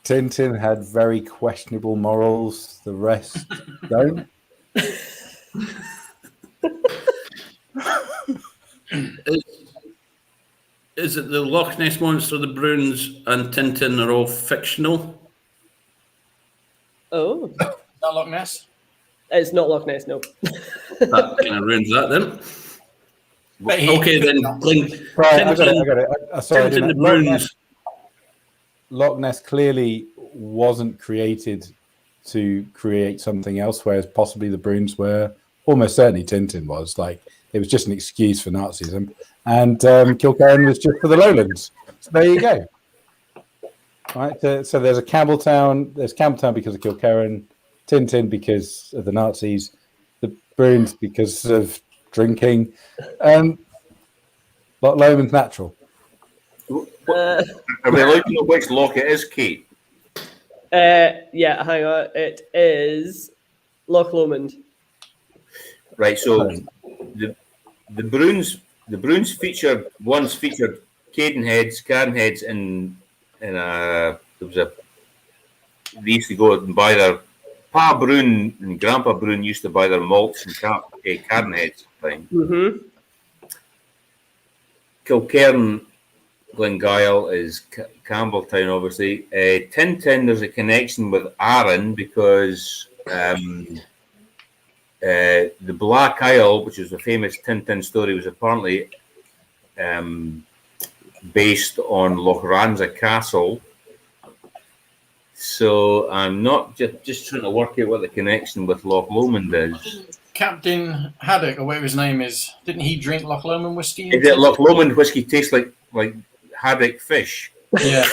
Tintin had very questionable morals. The rest don't. Is it the Loch Ness Monster, the Bruins, and Tintin are all fictional? Oh. Not Loch Ness? It's not Loch Ness, no. That kind of ruins that then. But Okay, then. Right, I got it. Sorry, I Tintin didn't- the Bruins. Loch Ness clearly wasn't created to create something else, whereas possibly the Bruins were. Almost certainly Tintin was. Like, it was just an excuse for Nazism. And Kilkerran was just for the lowlands. So there you go. Right, so there's a Campbelltown. There's Campbelltown because of Kilkerran, Tintin because of the Nazis, the Bruins because of drinking, Loch Lomond's natural. Are we allowed to know which loch it is, Kate? Yeah, hang on. It is Loch Lomond. Right, so the Bruins once featured Cairn heads in there was a they used to go and buy their Pa Bruin and Grandpa Bruin used to buy their malts and Cairn heads at the time. Mm-hmm. Kilcairn, Glengyle is Campbelltown, obviously. Tintin, there's a connection with Arran because the Black Isle, which is a famous Tintin story, was apparently based on Loch Ranza Castle. So I'm not just trying to work out what the connection with Loch Lomond is. Captain Haddock, or whatever his name is, didn't he drink Loch Lomond whiskey? Is it Loch Lomond whiskey tastes like haddock fish? Yeah.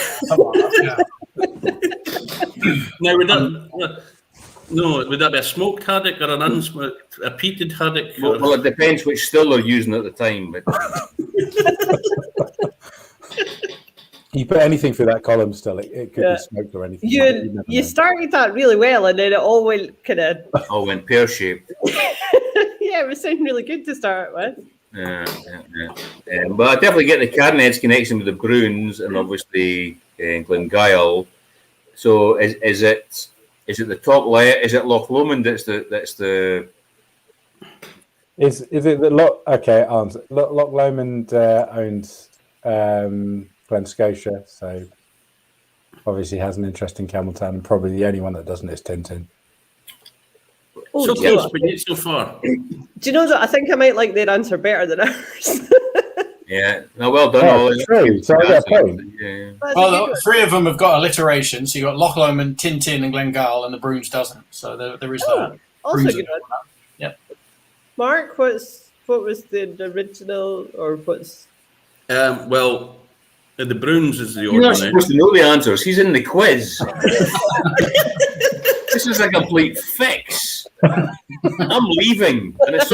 Now, would that be a smoked haddock or an unsmoked, a peated haddock? Well, it depends which still they're using at the time. But You put anything through that column still, it could be smoked or anything. You started that really well, and then it all went kind of. all went pear-shaped. Yeah, it was sounding really good to start with. Yeah. But I definitely get the Carnets connection with the Bruins and obviously Glengyle. So is it the top layer? Is it Loch Lomond that's the? Is it the Loch? Okay, answer. Loch Lomond owns Glen Scotia, so obviously has an interest in Campbelltown, and probably the only one that doesn't is Tintin. Oh, So close, but yet so far. Do you know that? I think I might like their answer better than ours. Yeah, no, well done, Oh, Ollie. true. So I get a point. Yeah. Well, three of them have got alliteration. So you got Loch Lomond, Tintin, and Glengyle, and the Bruins doesn't. So there is that. Also Bruins good one. Yep. Mark, what was the original, or what's? Well, the Bruins is the You're not order. supposed to know the answers. He's in the quiz. This is a complete fix. I'm leaving, and it's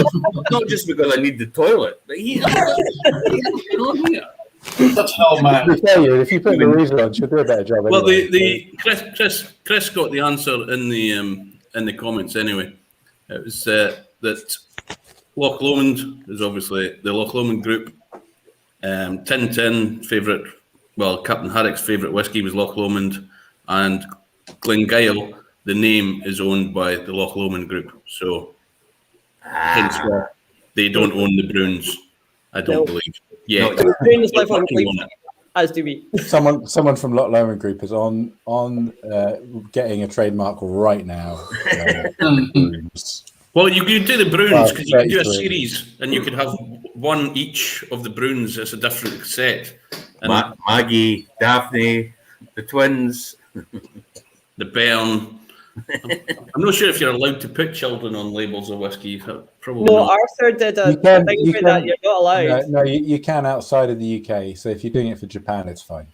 not just because I need the toilet. But Such an old man. If you put the reason on, she'll do a better job. Well, anyway. Chris got the answer in in the comments anyway. It was that Loch Lomond is obviously the Loch Lomond group. Captain Harrick's favourite whiskey was Loch Lomond, and Glengyle, the name is owned by the Loch Lomond group. So hence why they don't own the Bruins, I don't believe. Yeah, Bruins live on Cleveland, as do we. Someone from Loch Lomond Group is on getting a trademark right now. Well, you could do the Bruins because you could do a series and you could have one each of the Bruins as a different set. And Maggie, Daphne, the twins, the Bairn. I'm not sure if you're allowed to put children on labels of whiskey. Probably no, not. Arthur did a thing for that. You're not allowed. No, you can outside of the UK. So if you're doing it for Japan, it's fine.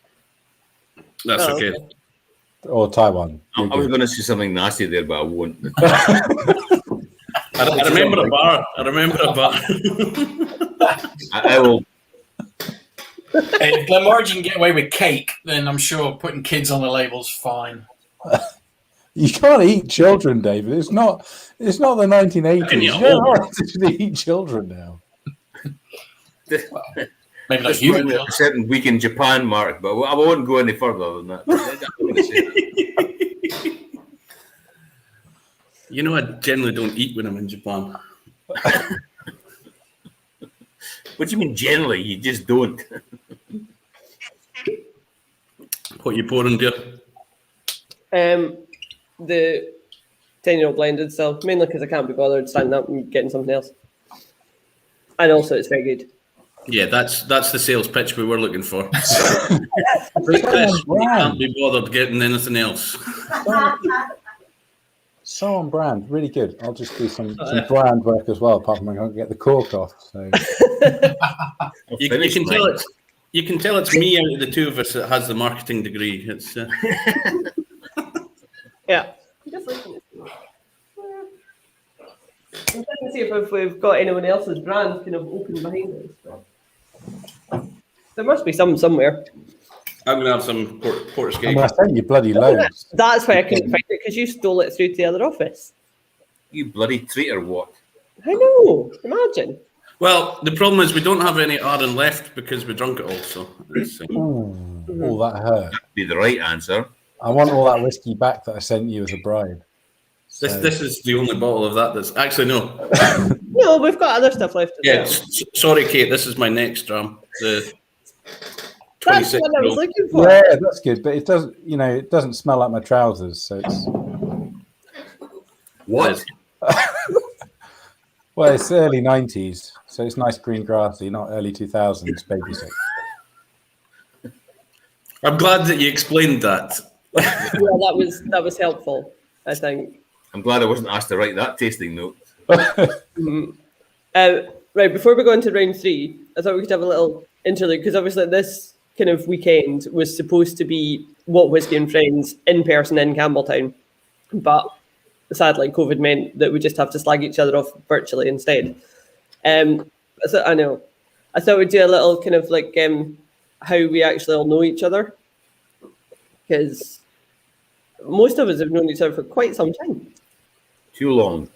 That's okay. Or Taiwan. I was going to say something nasty there, but I won't. I remember a bar. I will. If Glenmorangie can get away with cake, then I'm sure putting kids on the label's fine. You can't eat children, David. It's not the 1980s. You don't actually eat children now. Maybe not human. A certain week in Japan, Mark, but I won't go any further than that. You know, I generally don't eat when I'm in Japan. What do you mean generally? You just don't. What you pouring, dear? The 10-year-old blended, so mainly because I can't be bothered standing up and getting something else. And also, it's very good. Yeah, that's the sales pitch we were looking for. We can't be bothered getting anything else. So on brand, really good. I'll just do some brand work as well, apart from I can't get the cork off. So you can tell it's me out of the two of us that has the marketing degree. It's yeah. Just looking at I'm trying to see if we've got anyone else's brand kind of open behind us. There must be some somewhere. I'm going to have some Portuguese. I sent you bloody loads. That's why I couldn't find it, because you stole it through to the other office. You bloody traitor, what? I know. Imagine. Well, the problem is we don't have any Arden left because we drunk it all. So All that hurt. That'd be the right answer. I want all that whiskey back that I sent you as a bribe. So. This is the only bottle of that that's actually no. No, we've got other stuff left. Sorry, Kate. This is my next dram. That's what I was looking for. Yeah, that's good, but it doesn't. It doesn't smell like my trousers, so it's. What? Well, it's early 90s, so it's nice green grassy, not early 2000s baby sex. I'm glad that you explained that. Yeah, that was helpful, I think. I'm glad I wasn't asked to write that tasting note. Right, before we go into round 3, I thought we could have a little interlude, because obviously this kind of weekend was supposed to be What Whisky and Friends in person in Campbelltown, but sadly COVID meant that we just have to slag each other off virtually instead. So I know. I thought we'd do a little kind of like how we actually all know each other, because most of us have known each other for quite some time. Too long.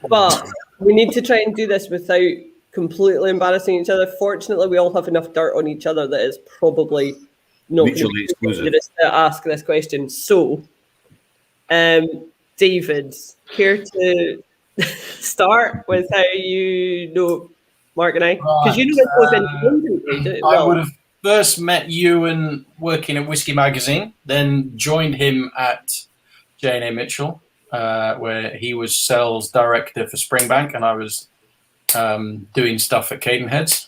But we need to try and do this without completely embarrassing each other. Fortunately, we all have enough dirt on each other that is probably not mutually exclusive to ask this question. So, David, care to start with how you know Mark and I? Because you know us both independently. I would have first met Euan working at Whisky Magazine, then joined him at J&A Mitchell, where he was sales director for Springbank, and I was doing stuff at Cadenheads.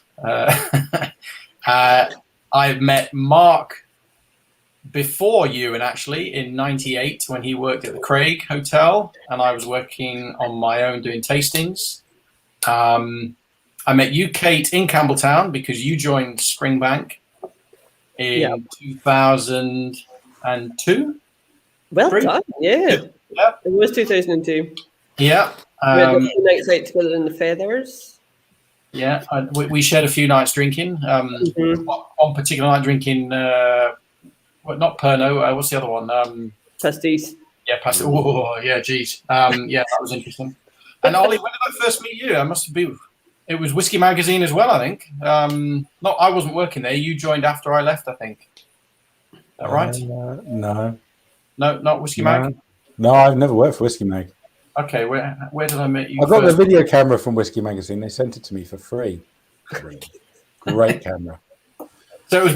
I met Mark before Euan, actually, in '98 when he worked at the Craig Hotel, and I was working on my own doing tastings. I met you, Kate, in Campbelltown because you joined Springbank in 2002. Well done, yeah. It was 2002. Yeah. We had a few nights out together in the Feathers. Yeah, we shared a few nights drinking. One particular night drinking, not Pernod, what's the other one? Pastis. Yeah, Pastor. Oh, yeah, geez. Yeah, that was interesting. And Ollie, when did I first meet you? I must have been. It was Whisky Magazine as well, I think. No, I wasn't working there. You joined after I left, I think. Is that right? No. No, not Whisky Mag. No, I've never worked for Whisky Mag. Okay, where did I meet you? I got the video camera from Whisky Magazine. They sent it to me for free. Great camera. So it was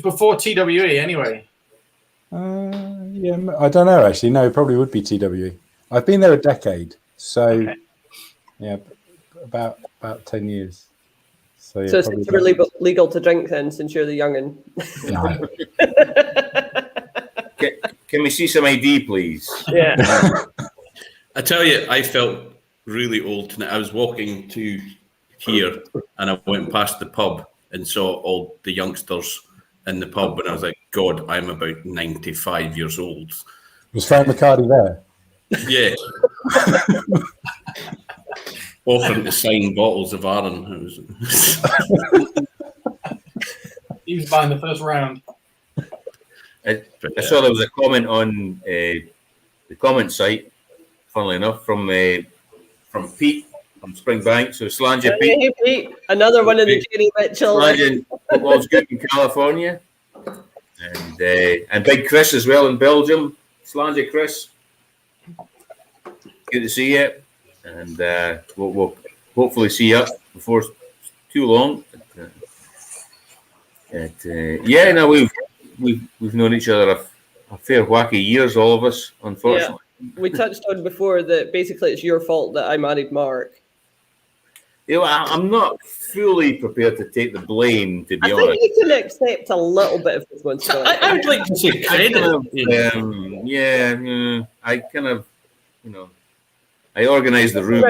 before TWE anyway. Yeah, I don't know actually. No, it probably would be TWE. I've been there a decade, so yeah, about 10 years. So, yeah, so it's super legal to drink then, since you're the young'un. No. Can we see some ID, please? Yeah. I tell you, I felt really old tonight. I was walking to here and I went past the pub and saw all the youngsters in the pub, and I was like, God, I'm about 95 years old. Was Frank McHardy there? Yeah. Offering to sign bottles of Aaron. He was buying the first round. I saw there was a comment on the comment site, funnily enough, from Pete from Springbank. So Slanger Pete. Hey, Pete. Another one of the Jenny Mitchell. Slanger football's good in California. And Big Chris as well in Belgium. Slanger Chris. Good to see you. And we'll hopefully see you before too long. Yeah, no, we've known each other a fair whacky years, all of us, unfortunately. Yeah. We touched on before that basically it's your fault that I married Mark. You know, I'm not fully prepared to take the blame, to be I honest. think you can accept a little bit of responsibility. I would like to say credit. I kind of, I organised the room.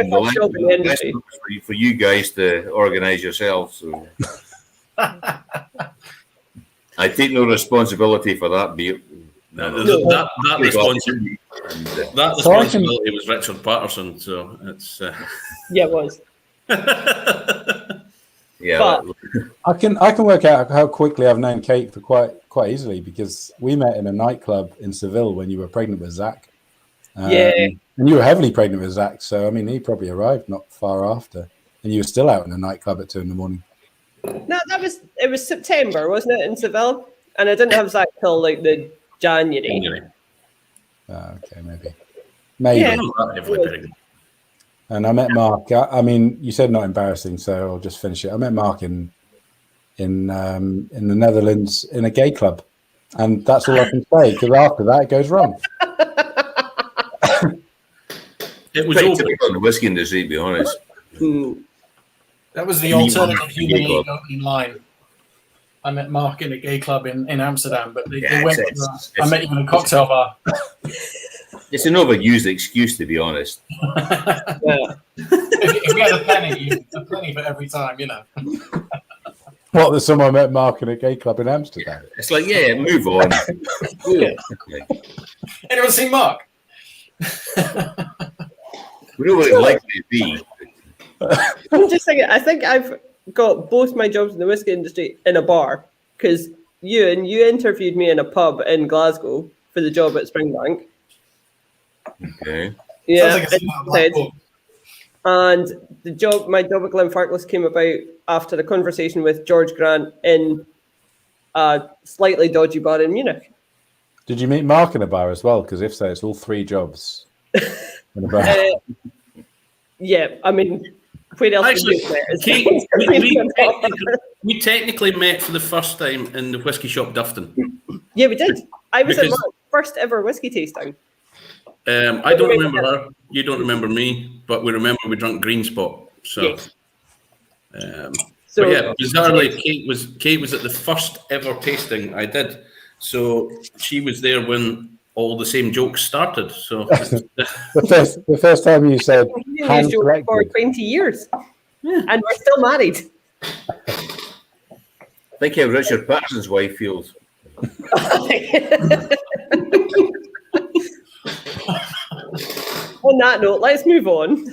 For you guys to organise yourselves. So. I take no responsibility for that. That responsibility was Richard Patterson. So it's yeah, it was. Yeah, but I can work out how quickly I've known Kate for quite easily, because we met in a nightclub in Seville when you were pregnant with Zach. And you were heavily pregnant with Zach, so I mean he probably arrived not far after, and you were still out in a nightclub at 2 a.m. No, it was September, wasn't it, in Seville? And I didn't have Zach till like the January. Okay, maybe. Yeah. And I met Mark. I mean, you said not embarrassing, so I'll just finish it. I met Mark in the Netherlands in a gay club, and that's all I can say, because after that it goes wrong. It was all typical in the whiskey industry, to be honest. That was the alternative human ego in line. I met Mark in a gay club in Amsterdam, but they went. I met him in a cocktail bar. It's an overused excuse, to be honest. If we had a penny for every time, What, that someone met Mark in a gay club in Amsterdam? It's like, move on. Anyone seen Mark? We know what it's likely to be. I'm just thinking, I think I've got both my jobs in the whiskey industry in a bar, because you interviewed me in a pub in Glasgow for the job at Springbank. Okay. Yeah. And my job at Glenfarclas came about after a conversation with George Grant in a slightly dodgy bar in Munich. Did you meet Mark in a bar as well? Because if so, it's all 3 jobs in a bar. Yeah, I mean, where else? Actually, we technically met for the first time in the whiskey shop Dufton. Yeah, we did. I was at my first ever whiskey tasting. I don't remember her. You don't remember me, but we remember we drank Green Spot. So, yes. But yeah, bizarrely, Kate was at the first ever tasting I did. So she was there when all the same jokes started. So the first time you said hand for 20 years, and we're still married. Think how Richard Patterson's wife feels. On that note, let's move on.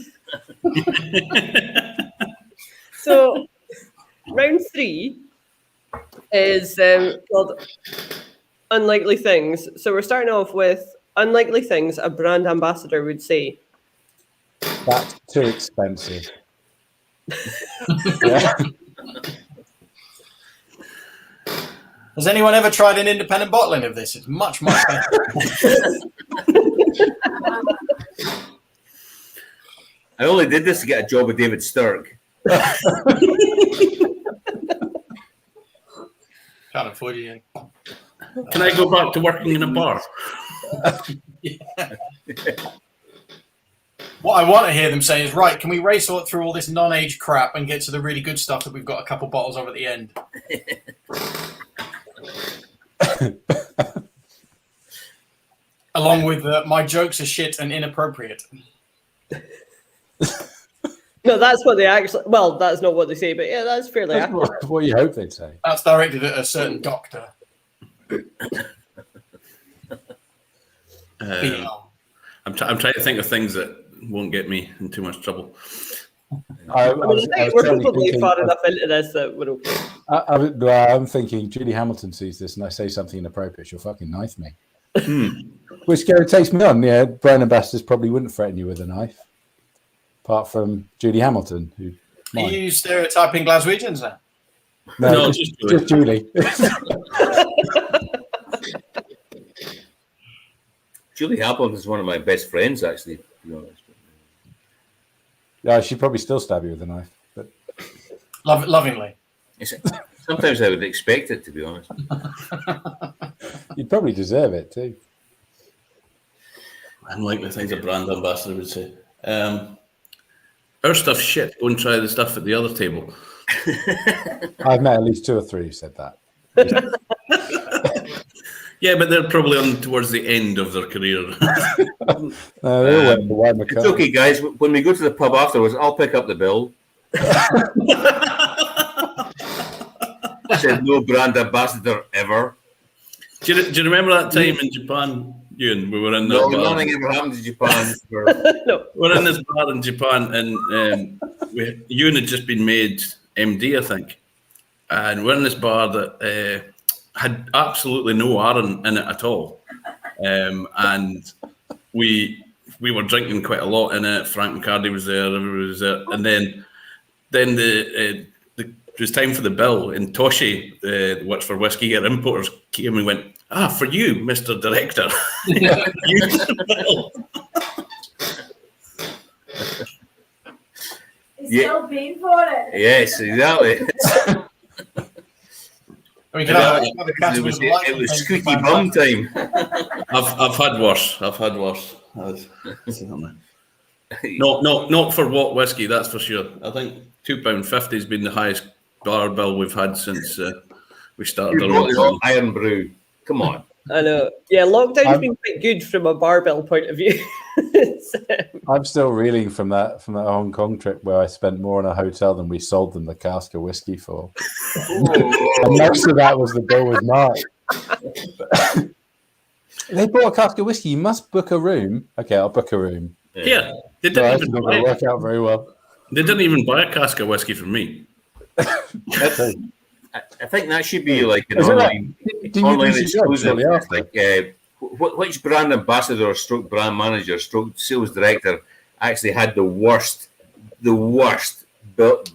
So, round 3 is called Unlikely Things. So we're starting off with unlikely things a brand ambassador would say? That's too expensive. Yeah. Has anyone ever tried an independent bottling of this? It's much, much better. I only did this to get a job with David Stirk. Can't afford you. Can I go back to working in a bar? Yeah. What I want to hear them say is, right, can we race through all this non-age crap and get to the really good stuff that we've got a couple bottles of at the end? Along with my jokes are shit and inappropriate. No, that's what they actually. Well, that's not what they say, but yeah, that's fairly That's accurate. what you hope they'd say. That's directed at a certain doctor. I'm trying to think of things that won't get me in too much trouble. I I mean, was we're certainly probably thinking far of- enough into this that we're okay. I'm thinking Julie Hamilton sees this and I say something inappropriate, she'll fucking knife me. Which takes me on. Yeah, brand ambassadors probably wouldn't threaten you with a knife, apart from Julie Hamilton, who. Are you stereotyping Glaswegians now? No, just Julie. Julie Hamilton is one of my best friends, actually, to be honest. Yeah, she'd probably still stab you with a knife. But Lovingly. Sometimes I would expect it, to be honest. you'd probably deserve it too. Unlikely things a brand ambassador would say. Our stuff's shit. Go and try the stuff at the other table. I've met at least 2 or 3 who said that. Yeah, but they're probably on towards the end of their career. No, they all went for Wine It's McHardy. okay, guys. When we go to the pub afterwards, I'll pick up the bill. Said no brand ambassador ever. Do you remember that time in Japan, Euan? We were in that No, bar. nothing ever happened to Japan. No. We're in this bar in Japan, and Euan had just been made MD, I think. And we're in this bar that had absolutely no iron in it at all. And we were drinking quite a lot in it. Frank McHardy was there, everybody was there. And then it was time for the bill, and Toshi, works for Whisky at Importers, came and went, for you, Mr. Director. Use the bill. He's still paying for it. Yes, exactly. I mean, It was squeaky bum time. I've had worse. Not for what whiskey, that's for sure. I think £2.50 has been the highest bar bill we've had since we started our own. Iron Brew. Come on. I know. Yeah, lockdown's been quite good from a barbell point of view. I'm still reeling from that Hong Kong trip where I spent more in a hotel than we sold them the cask of whiskey for. And most of that was the bill was Mark. They bought a cask of whiskey. You must book a room. Okay, I'll book a room. Yeah, they No, didn't that's even not going to work out very well. They didn't even buy a cask of whiskey from me. I think that should be like an Is it online, Do you online do your job exclusive. shortly after? Like, which brand ambassador, stroke brand manager, stroke sales director actually had the worst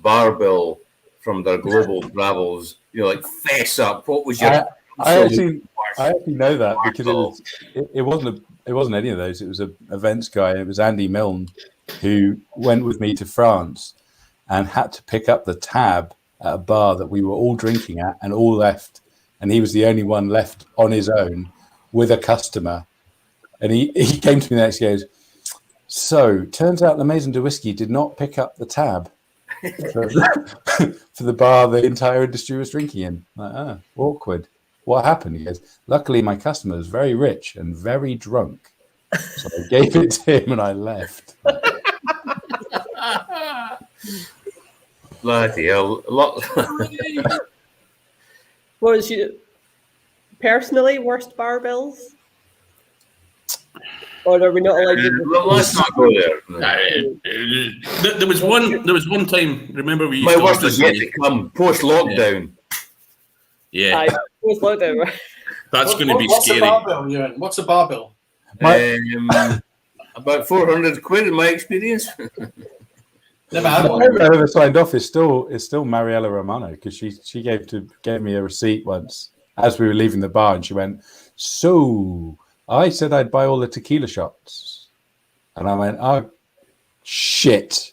bar bill from their global travels? You know, like fess up. What was your? I actually know that because it wasn't any of those. It was an events guy. It was Andy Milne who went with me to France and had to pick up the tab at a bar that we were all drinking at and all left, and he was the only one left on his own with a customer. And he came to me the next day and goes, so turns out the Maison de Whisky did not pick up the tab for the bar the entire industry was drinking in. Like, awkward. What happened? He goes, luckily my customer was very rich and very drunk. So I gave it to him and I left. Bloody hell. A lot. What was your personally worst bar bills? Or are we not allowed to? Let's not go there. There was one time. Remember we used My to worst always is yet say- to come. Post lockdown. Yeah, Aye, post lockdown, right? that's going to be What's scary. a bar bill, Euan? What's a bar bill? About 400 quid in my experience. Never had one. I ever signed off is still Mariella Romano, because she gave me a receipt once as we were leaving the bar, and she went, "So I said I'd buy all the tequila shots," and I went, "Oh shit!"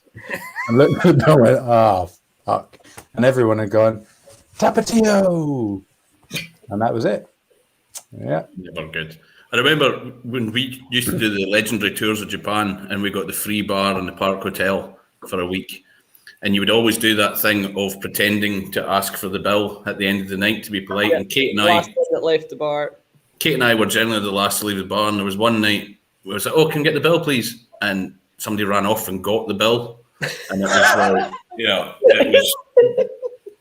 And looked at them and went, "Oh fuck!" And everyone had gone, "Tapatio," and that was it. Yeah, Never good. I remember when we used to do the legendary tours of Japan, and we got the free bar in the Park Hotel for a week, and you would always do that thing of pretending to ask for the bill at the end of the night to be polite. And Kate and that left the bar. Kate and I were generally the last to leave the bar, and there was one night where I was like, "Oh, can I get the bill, please?" And somebody ran off and got the bill, and it was like, it was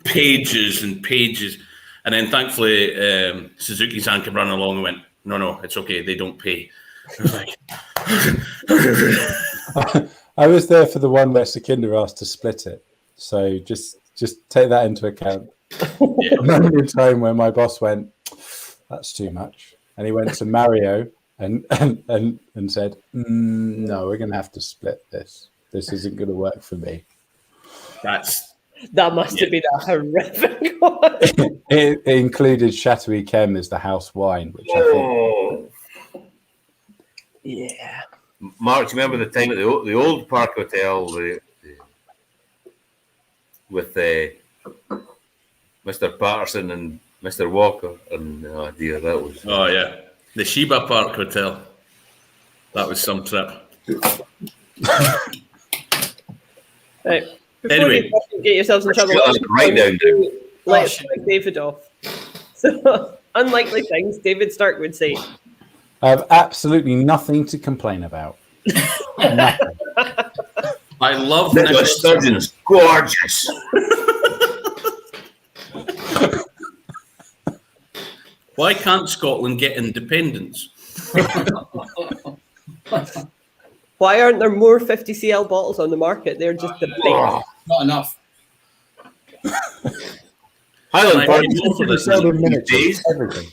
pages and pages. And then thankfully, Suzuki-san came running along and went, no, it's okay, they don't pay. I was like, I was there for the one where Sukhinder asked to split it, so just take that into account. Yeah. I remember a time where my boss went, "That's too much," and he went to Mario and said, "No, we're going to have to split this. This isn't going to work for me." That must have been a horrific one. It included Chateau Yquem as the house wine, which I think. Yeah. Mark, do you remember the time at the old Park Hotel with Mr. Patterson and Mr. Walker? And oh dear, that was. Oh yeah, the Shiba Park Hotel. That was some trip. Right. Before Anyway, you get yourselves in trouble, Right down. let's take David off. So, unlikely things David Stirk would say. I have absolutely nothing to complain about. Nothing. I love Nicola Sturgeon's gorgeous. Why can't Scotland get independence? Why aren't there more 50cl bottles on the market? They're just the big. Not enough. Highland Park Miniatures, everything.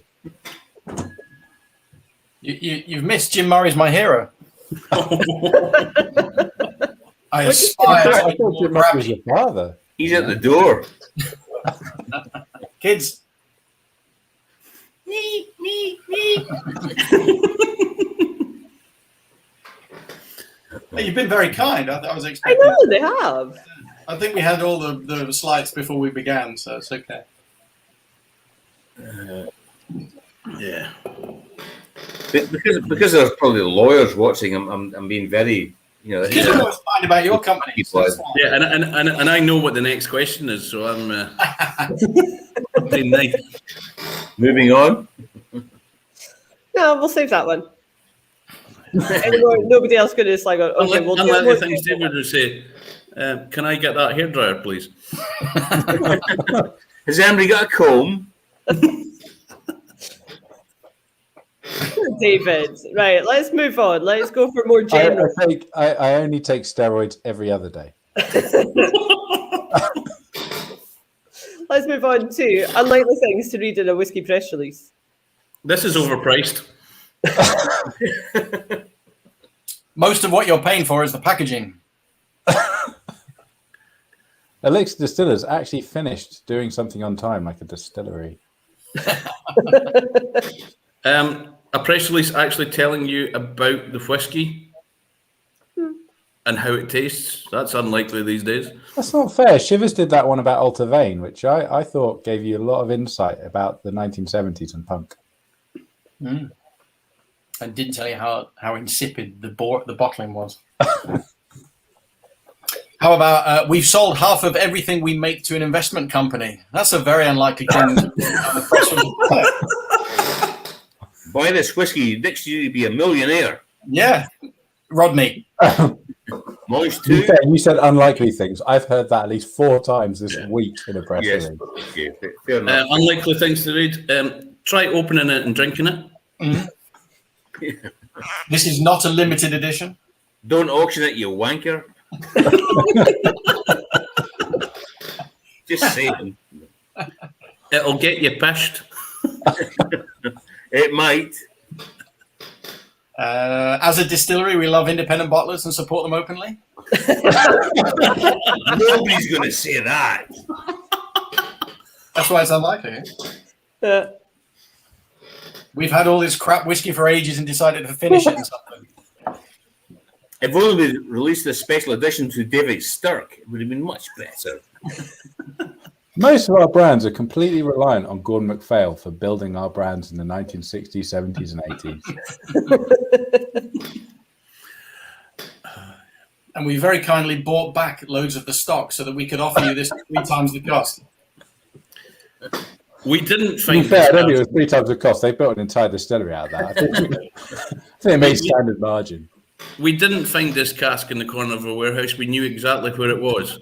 You've missed Jim Murray's My Hero. I aspire to I be thought more Jim Murray was crappy. your father. He's at the door. Kids. Hey, you've been very kind. I was I expecting. know they have. I think we had all the slides before we began, so it's okay. Yeah. Because there's probably lawyers watching. I'm being very, Kids are always fine about your company. So it's fine. Yeah, and I know what the next question is, so I'm being nice. Moving on. No, we'll save that one. Anyway, nobody else going to slag on. Okay, we'll do Unlike more the things David would say, can I get that hairdryer, please? Has anybody got a comb? David. Right, let's move on. Let's go for more general. I only take steroids every other day. Let's move on to unlikely things to read in a whiskey press release. This is overpriced. Most of what you're paying for is the packaging. Elixir Distillers actually finished doing something on time, like a distillery. A press release actually telling you about the whiskey and how it tastes. That's unlikely these days. That's not fair. Shivers did that one about Alta Vane, which I thought gave you a lot of insight about the 1970s and punk. Mm. And didn't tell you how insipid the bottling was. How about we've sold half of everything we make to an investment company? That's a very unlikely thing. Buy this whiskey, next year you'll be a millionaire. Yeah, Rodney. Moist too. You said unlikely things. I've heard that at least 4 times this week in a press Yes. release. Okay, fair enough. Unlikely things to read. Try opening it and drinking it. Mm-hmm. This is not a limited edition. Don't auction it, you wanker. Just saying. It'll get you pished. It might. As a distillery, we love independent bottlers and support them openly. Nobody's going to say that. That's why it's unlikely. Yeah. We've had all this crap whiskey for ages and decided to finish it in something. If only we released a special edition to David Stirk, it would have been much better. Most of our brands are completely reliant on Gordon MacPhail for building our brands in the 1960s, 70s, and 80s. And we very kindly bought back loads of the stock so that we could offer you this 3 times the cost. We didn't To find be fair, I this don't think it cask- was 3 times the cost. They built an entire distillery out of that. I think they made standard margin. we didn't find this cask in the corner of a warehouse. We knew exactly where it was.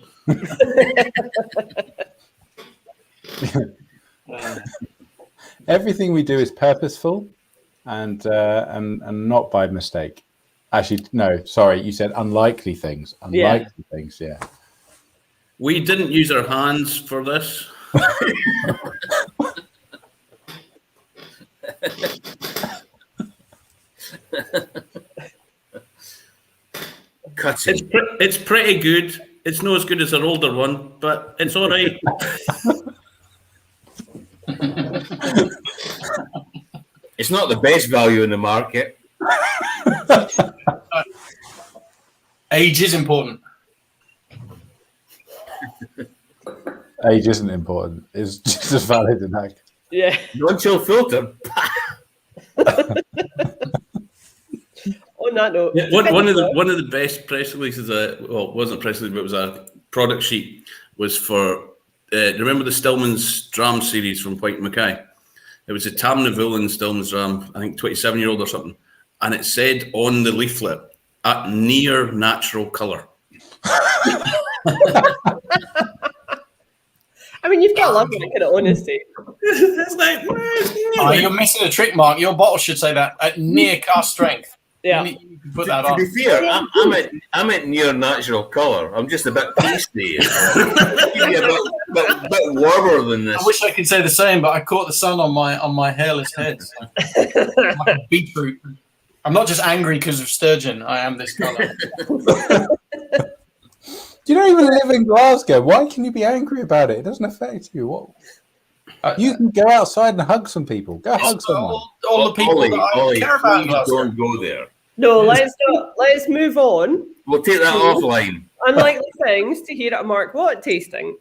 Everything we do is purposeful and not by mistake. Actually, no, sorry, you said unlikely things. Unlikely things, yeah. We didn't use our hands for this. Cutting. It's pretty good. It's not as good as our older one, but it's all right. It's not the best value in the market. Age is important. Age isn't important. It's just as valid in that. Yeah. Non-chill filter. On that note, One of the best press releases, well, it wasn't a press release, but it was a product sheet, was for remember the Stillman's Dram series from White and Mackay? It was a Tam Neville Stillman's Dram, I think 27-year-old or something, and it said on the leaflet, at near natural colour. I mean, you've got to love that kind of honesty. It's like, Oh, you're missing a trick, Mark. Your bottle should say that at near cast strength. Yeah. You need to put that To on. be fair, I'm at near natural colour. I'm just a bit pasty. Maybe a bit warmer than this. I wish I could say the same, but I caught the sun on my hairless head. So. Like a beetroot. I'm not just angry because of sturgeon. I am this colour. You don't even live in Glasgow. Why can you be angry about it? It doesn't affect you. What? You can go outside and hug some people. Go hug someone. All the people that I care about. Please don't go there. No, let's move on. We'll take that offline. Unlikely things to hear at Mark Watt tasting.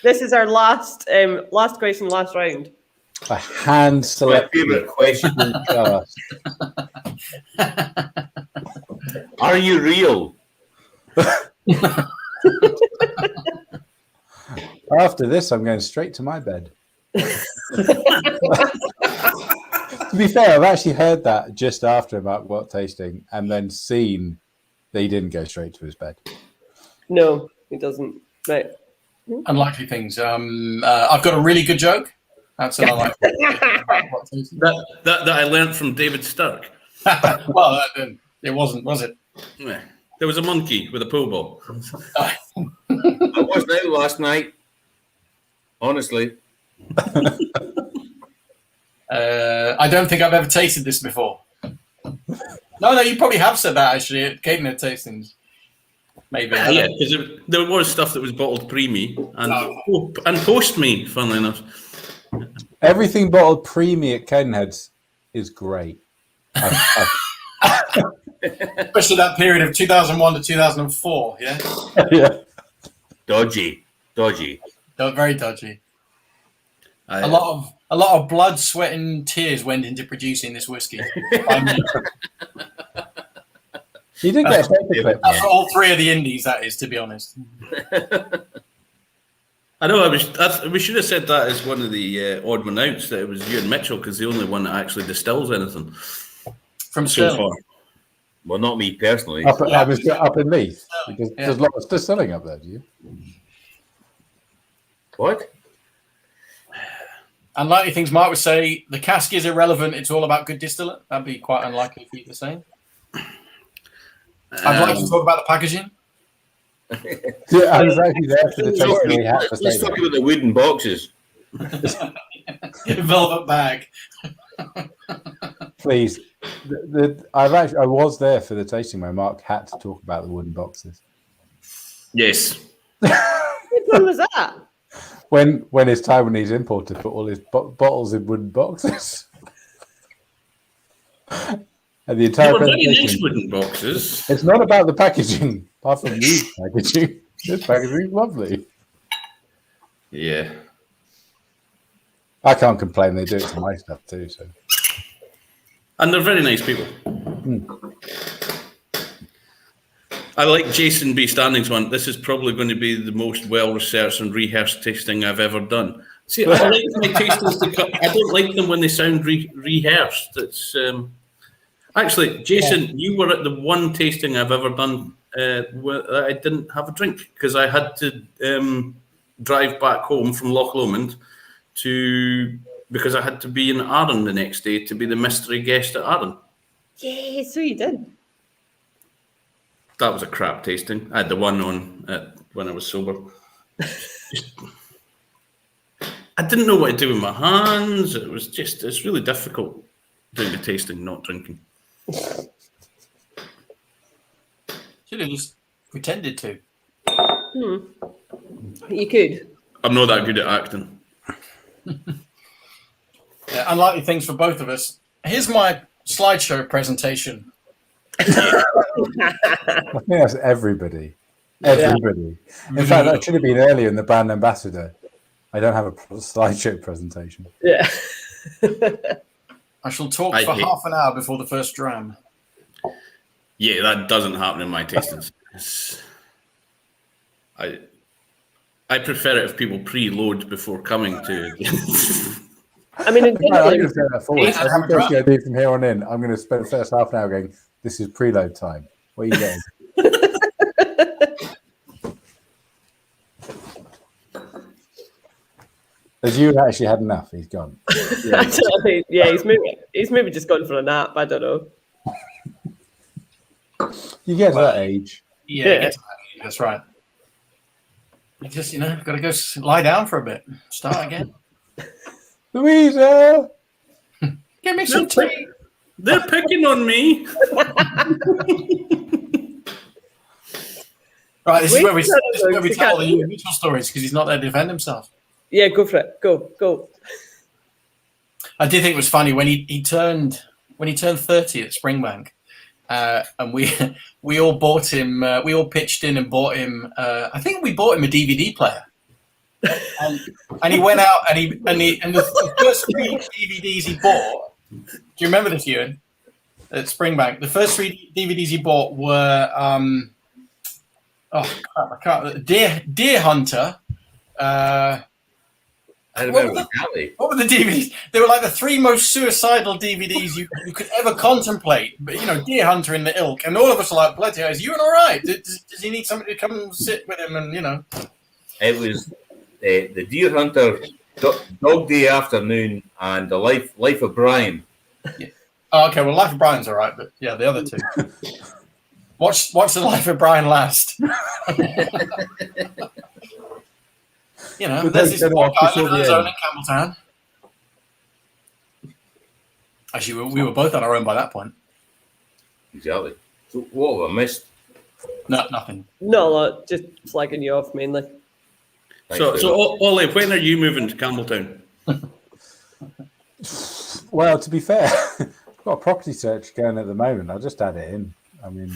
This is our last question, last round. A hand My selected favourite question. cast. Are you real? After this, I'm going straight to my bed. To be fair, I've actually heard that just after about what tasting, and then seen that he didn't go straight to his bed. No, it doesn't. Right. Unlikely things. I've got a really good joke. That's an unlikely. that I learnt from David Stirk. Well, it wasn't, was it? Yeah. There was a monkey with a pool ball. I wasn't out last night. Honestly. I don't think I've ever tasted this before. No, you probably have said that actually at Cadenhead tastings. Maybe. Yeah, because there was stuff that was bottled pre-me and post-me, funnily enough. Everything bottled pre-me at Cadenhead's is great. Especially that period of 2001 to 2004, yeah? Yeah. Dodgy. Very dodgy. A lot of blood, sweat, and tears went into producing this whiskey. You did get a paper clip. That's for all 3 of the indies, that is, to be honest. I know. We should have said that as one of the odd one outs, that it was Euan Mitchell, because the only one that actually distills anything From so Stirling. far. Well, not me personally. I was up in Leith. There's lots of distilling up there, do you? What? Unlikely things Mark would say, the cask is irrelevant, it's all about good distillate. That'd be quite unlikely for you to say. I'd like to talk about the packaging. Yeah, I was actually there for the tasting. We had to Let's say talk that. about the wooden boxes. Velvet bag. Please, I was there for the tasting where Mark had to talk about the wooden boxes. Yes. Which one was that? When it's Taiwanese importer put all his bottles in wooden boxes. And the They entire were very presentation, nice wooden boxes. it's not about the packaging, apart from the packaging. This packaging is lovely. Yeah. I can't complain. They do it to my stuff too. So. And they're very nice people. I like Jason B. Standing's one. This is probably going to be the most well-researched and rehearsed tasting I've ever done. See, I like my tastings I don't like them when they sound rehearsed. It's actually, Jason, you were at the one tasting I've ever done where I didn't have a drink because I had to drive back home from Loch Lomond because I had to be in Arran the next day to be the mystery guest at Arran. Yeah, so you did. That was a crap tasting. I had the one on when I was sober. I didn't know what to do with my hands. It's really difficult doing the tasting, not drinking. Should have just pretended to. You could. I'm not that good at acting. Yeah, unlikely things for both of us. Here's my slideshow presentation. I think that's everybody. Everybody. In fact, that should have been earlier in the brand ambassador. I don't have a slideshow presentation. Yeah. I shall talk for half an hour before the first dram. Yeah, that doesn't happen in my tastings. I prefer it if people preload before coming to. I mean, I'm going to say that forward. Every question I do from here on in, I'm going to spend the first half an hour going, this is preload time. What are you getting? Has you actually had enough? He's gone. Yeah, he's maybe just gone for a nap. I don't know. You get to that age. Yeah. That's right. You just, got to go lie down for a bit. Start again. Louisa! Give me some tea. They're picking on me. Right, this is where we tell the individual stories because he's not there to defend himself. Yeah, go for it. Go. I did think it was funny when he turned 30 at Springbank, and we all bought him. We all pitched in and bought him. I think we bought him a DVD player. And he went out and the first 3 DVDs he bought. Do you remember this, Euan? At Springbank, the first 3 DVDs he bought were I can't. Deer Hunter. I remember what were the DVDs? They were like the 3 most suicidal DVDs you could ever contemplate. But Deer Hunter in the ilk, and all of us are like, "Bloody hell, is Euan all right? Does he need somebody to come and sit with him?" And It was the Deer Hunter, Dog Day Afternoon, and the Life of Brian. Yeah. Oh, okay, well, Life of Brian's all right, but yeah, the other 2. Watch the Life of Brian last. There's this poor guy living on his own in Campbelltown. Actually, we were both on our own by that point. Exactly. So what have I missed? No, nothing. No, just flagging you off mainly. So Ollie, when are you moving to Campbelltown? Well, to be fair, I've got a property search going at the moment. I'll just add it in. I mean,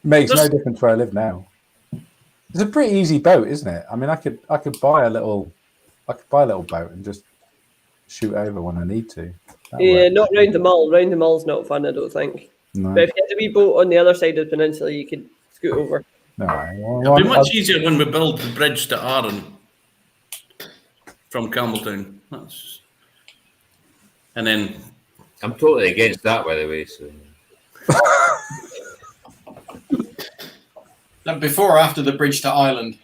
makes no difference where I live now. It's a pretty easy boat, isn't it? I mean, I could buy a little boat and just shoot over when I need to. Not round the mall. Round the mall's not fun, I don't think. No. But if you had a wee boat on the other side of the peninsula, you could scoot over. No, It'll be much easier when we build the bridge to Arran from Campbelltown. And then I'm totally against that, by the way. So. Before or after the bridge to Ireland?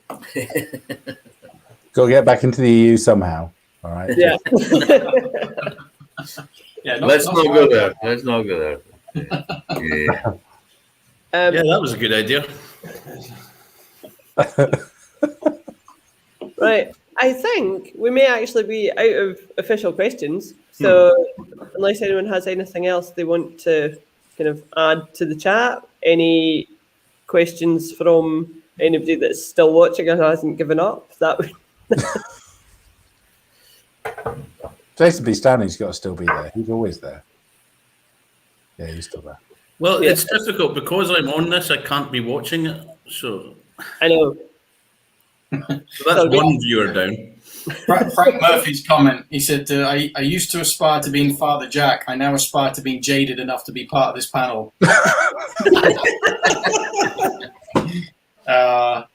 Got to get back into the EU somehow. All right. Yeah. Let's not go there. Let's not go there. Yeah. Yeah, that was a good idea. Right. I think we may actually be out of official questions. So unless anyone has anything else they want to kind of add to the chat, any questions from anybody that's still watching and hasn't given up, that would... Jason B. Stanley's got to still be there. He's always there. Yeah, he's still there. Well, it's difficult because I'm on this. I can't be watching it, so I know. so that's one viewer down. Frank Murphy's comment. He said, I used to aspire to being Father Jack. I now aspire to being jaded enough to be part of this panel.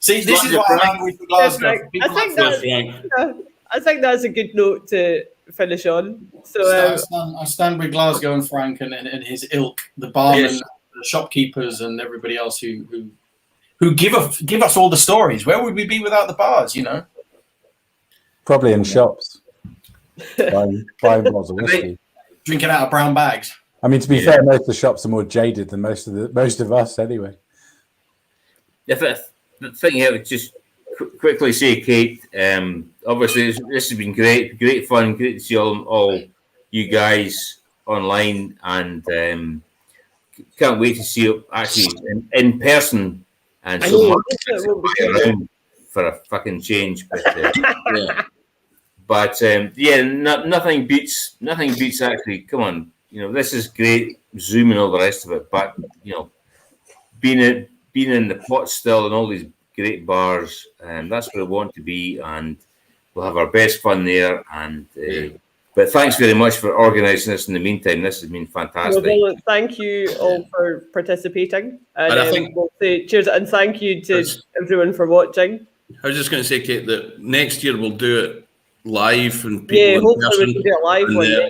See, this is what I'm angry for Glasgow. I think that's a good note to finish on. So I stand with Glasgow and Frank and his ilk, the barmen, the shopkeepers, and everybody else who give us all the stories. Where would we be without the bars? You know, probably in shops, buying bottles of whiskey, drinking out of brown bags. I mean, to be fair, most of the shops are more jaded than most of us, anyway. If the thing here, would just quickly say, Kate. Obviously, this has been great fun. Great to see all you guys online, and can't wait to see you actually in person. And so much around for a fucking change, but nothing beats actually. Come on, this is great Zoom and all the rest of it, but being in the pot still and all these great bars, and that's where we want to be, and we'll have our best fun there. And but thanks very much for organising this in the meantime. This has been fantastic. Well, thank you all for participating, and I think we'll say cheers and thank you to everyone for watching. I was just going to say, Kate, that next year we'll do it live and people in person, we can do it live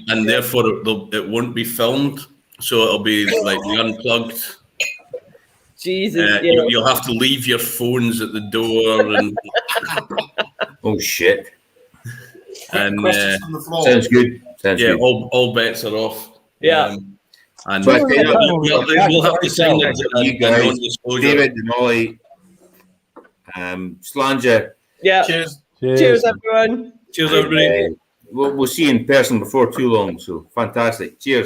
and therefore it won't be filmed, so it'll be like the unplugged. Jesus, you'll have to leave your phones at the door and oh shit. And sounds good. Good. All bets are off. Yeah. And so we'll have to sign you guys, David and Ollie, Slanja. Yeah. Cheers, everyone. Cheers, everybody. We'll see you in person before too long. So fantastic. Cheers.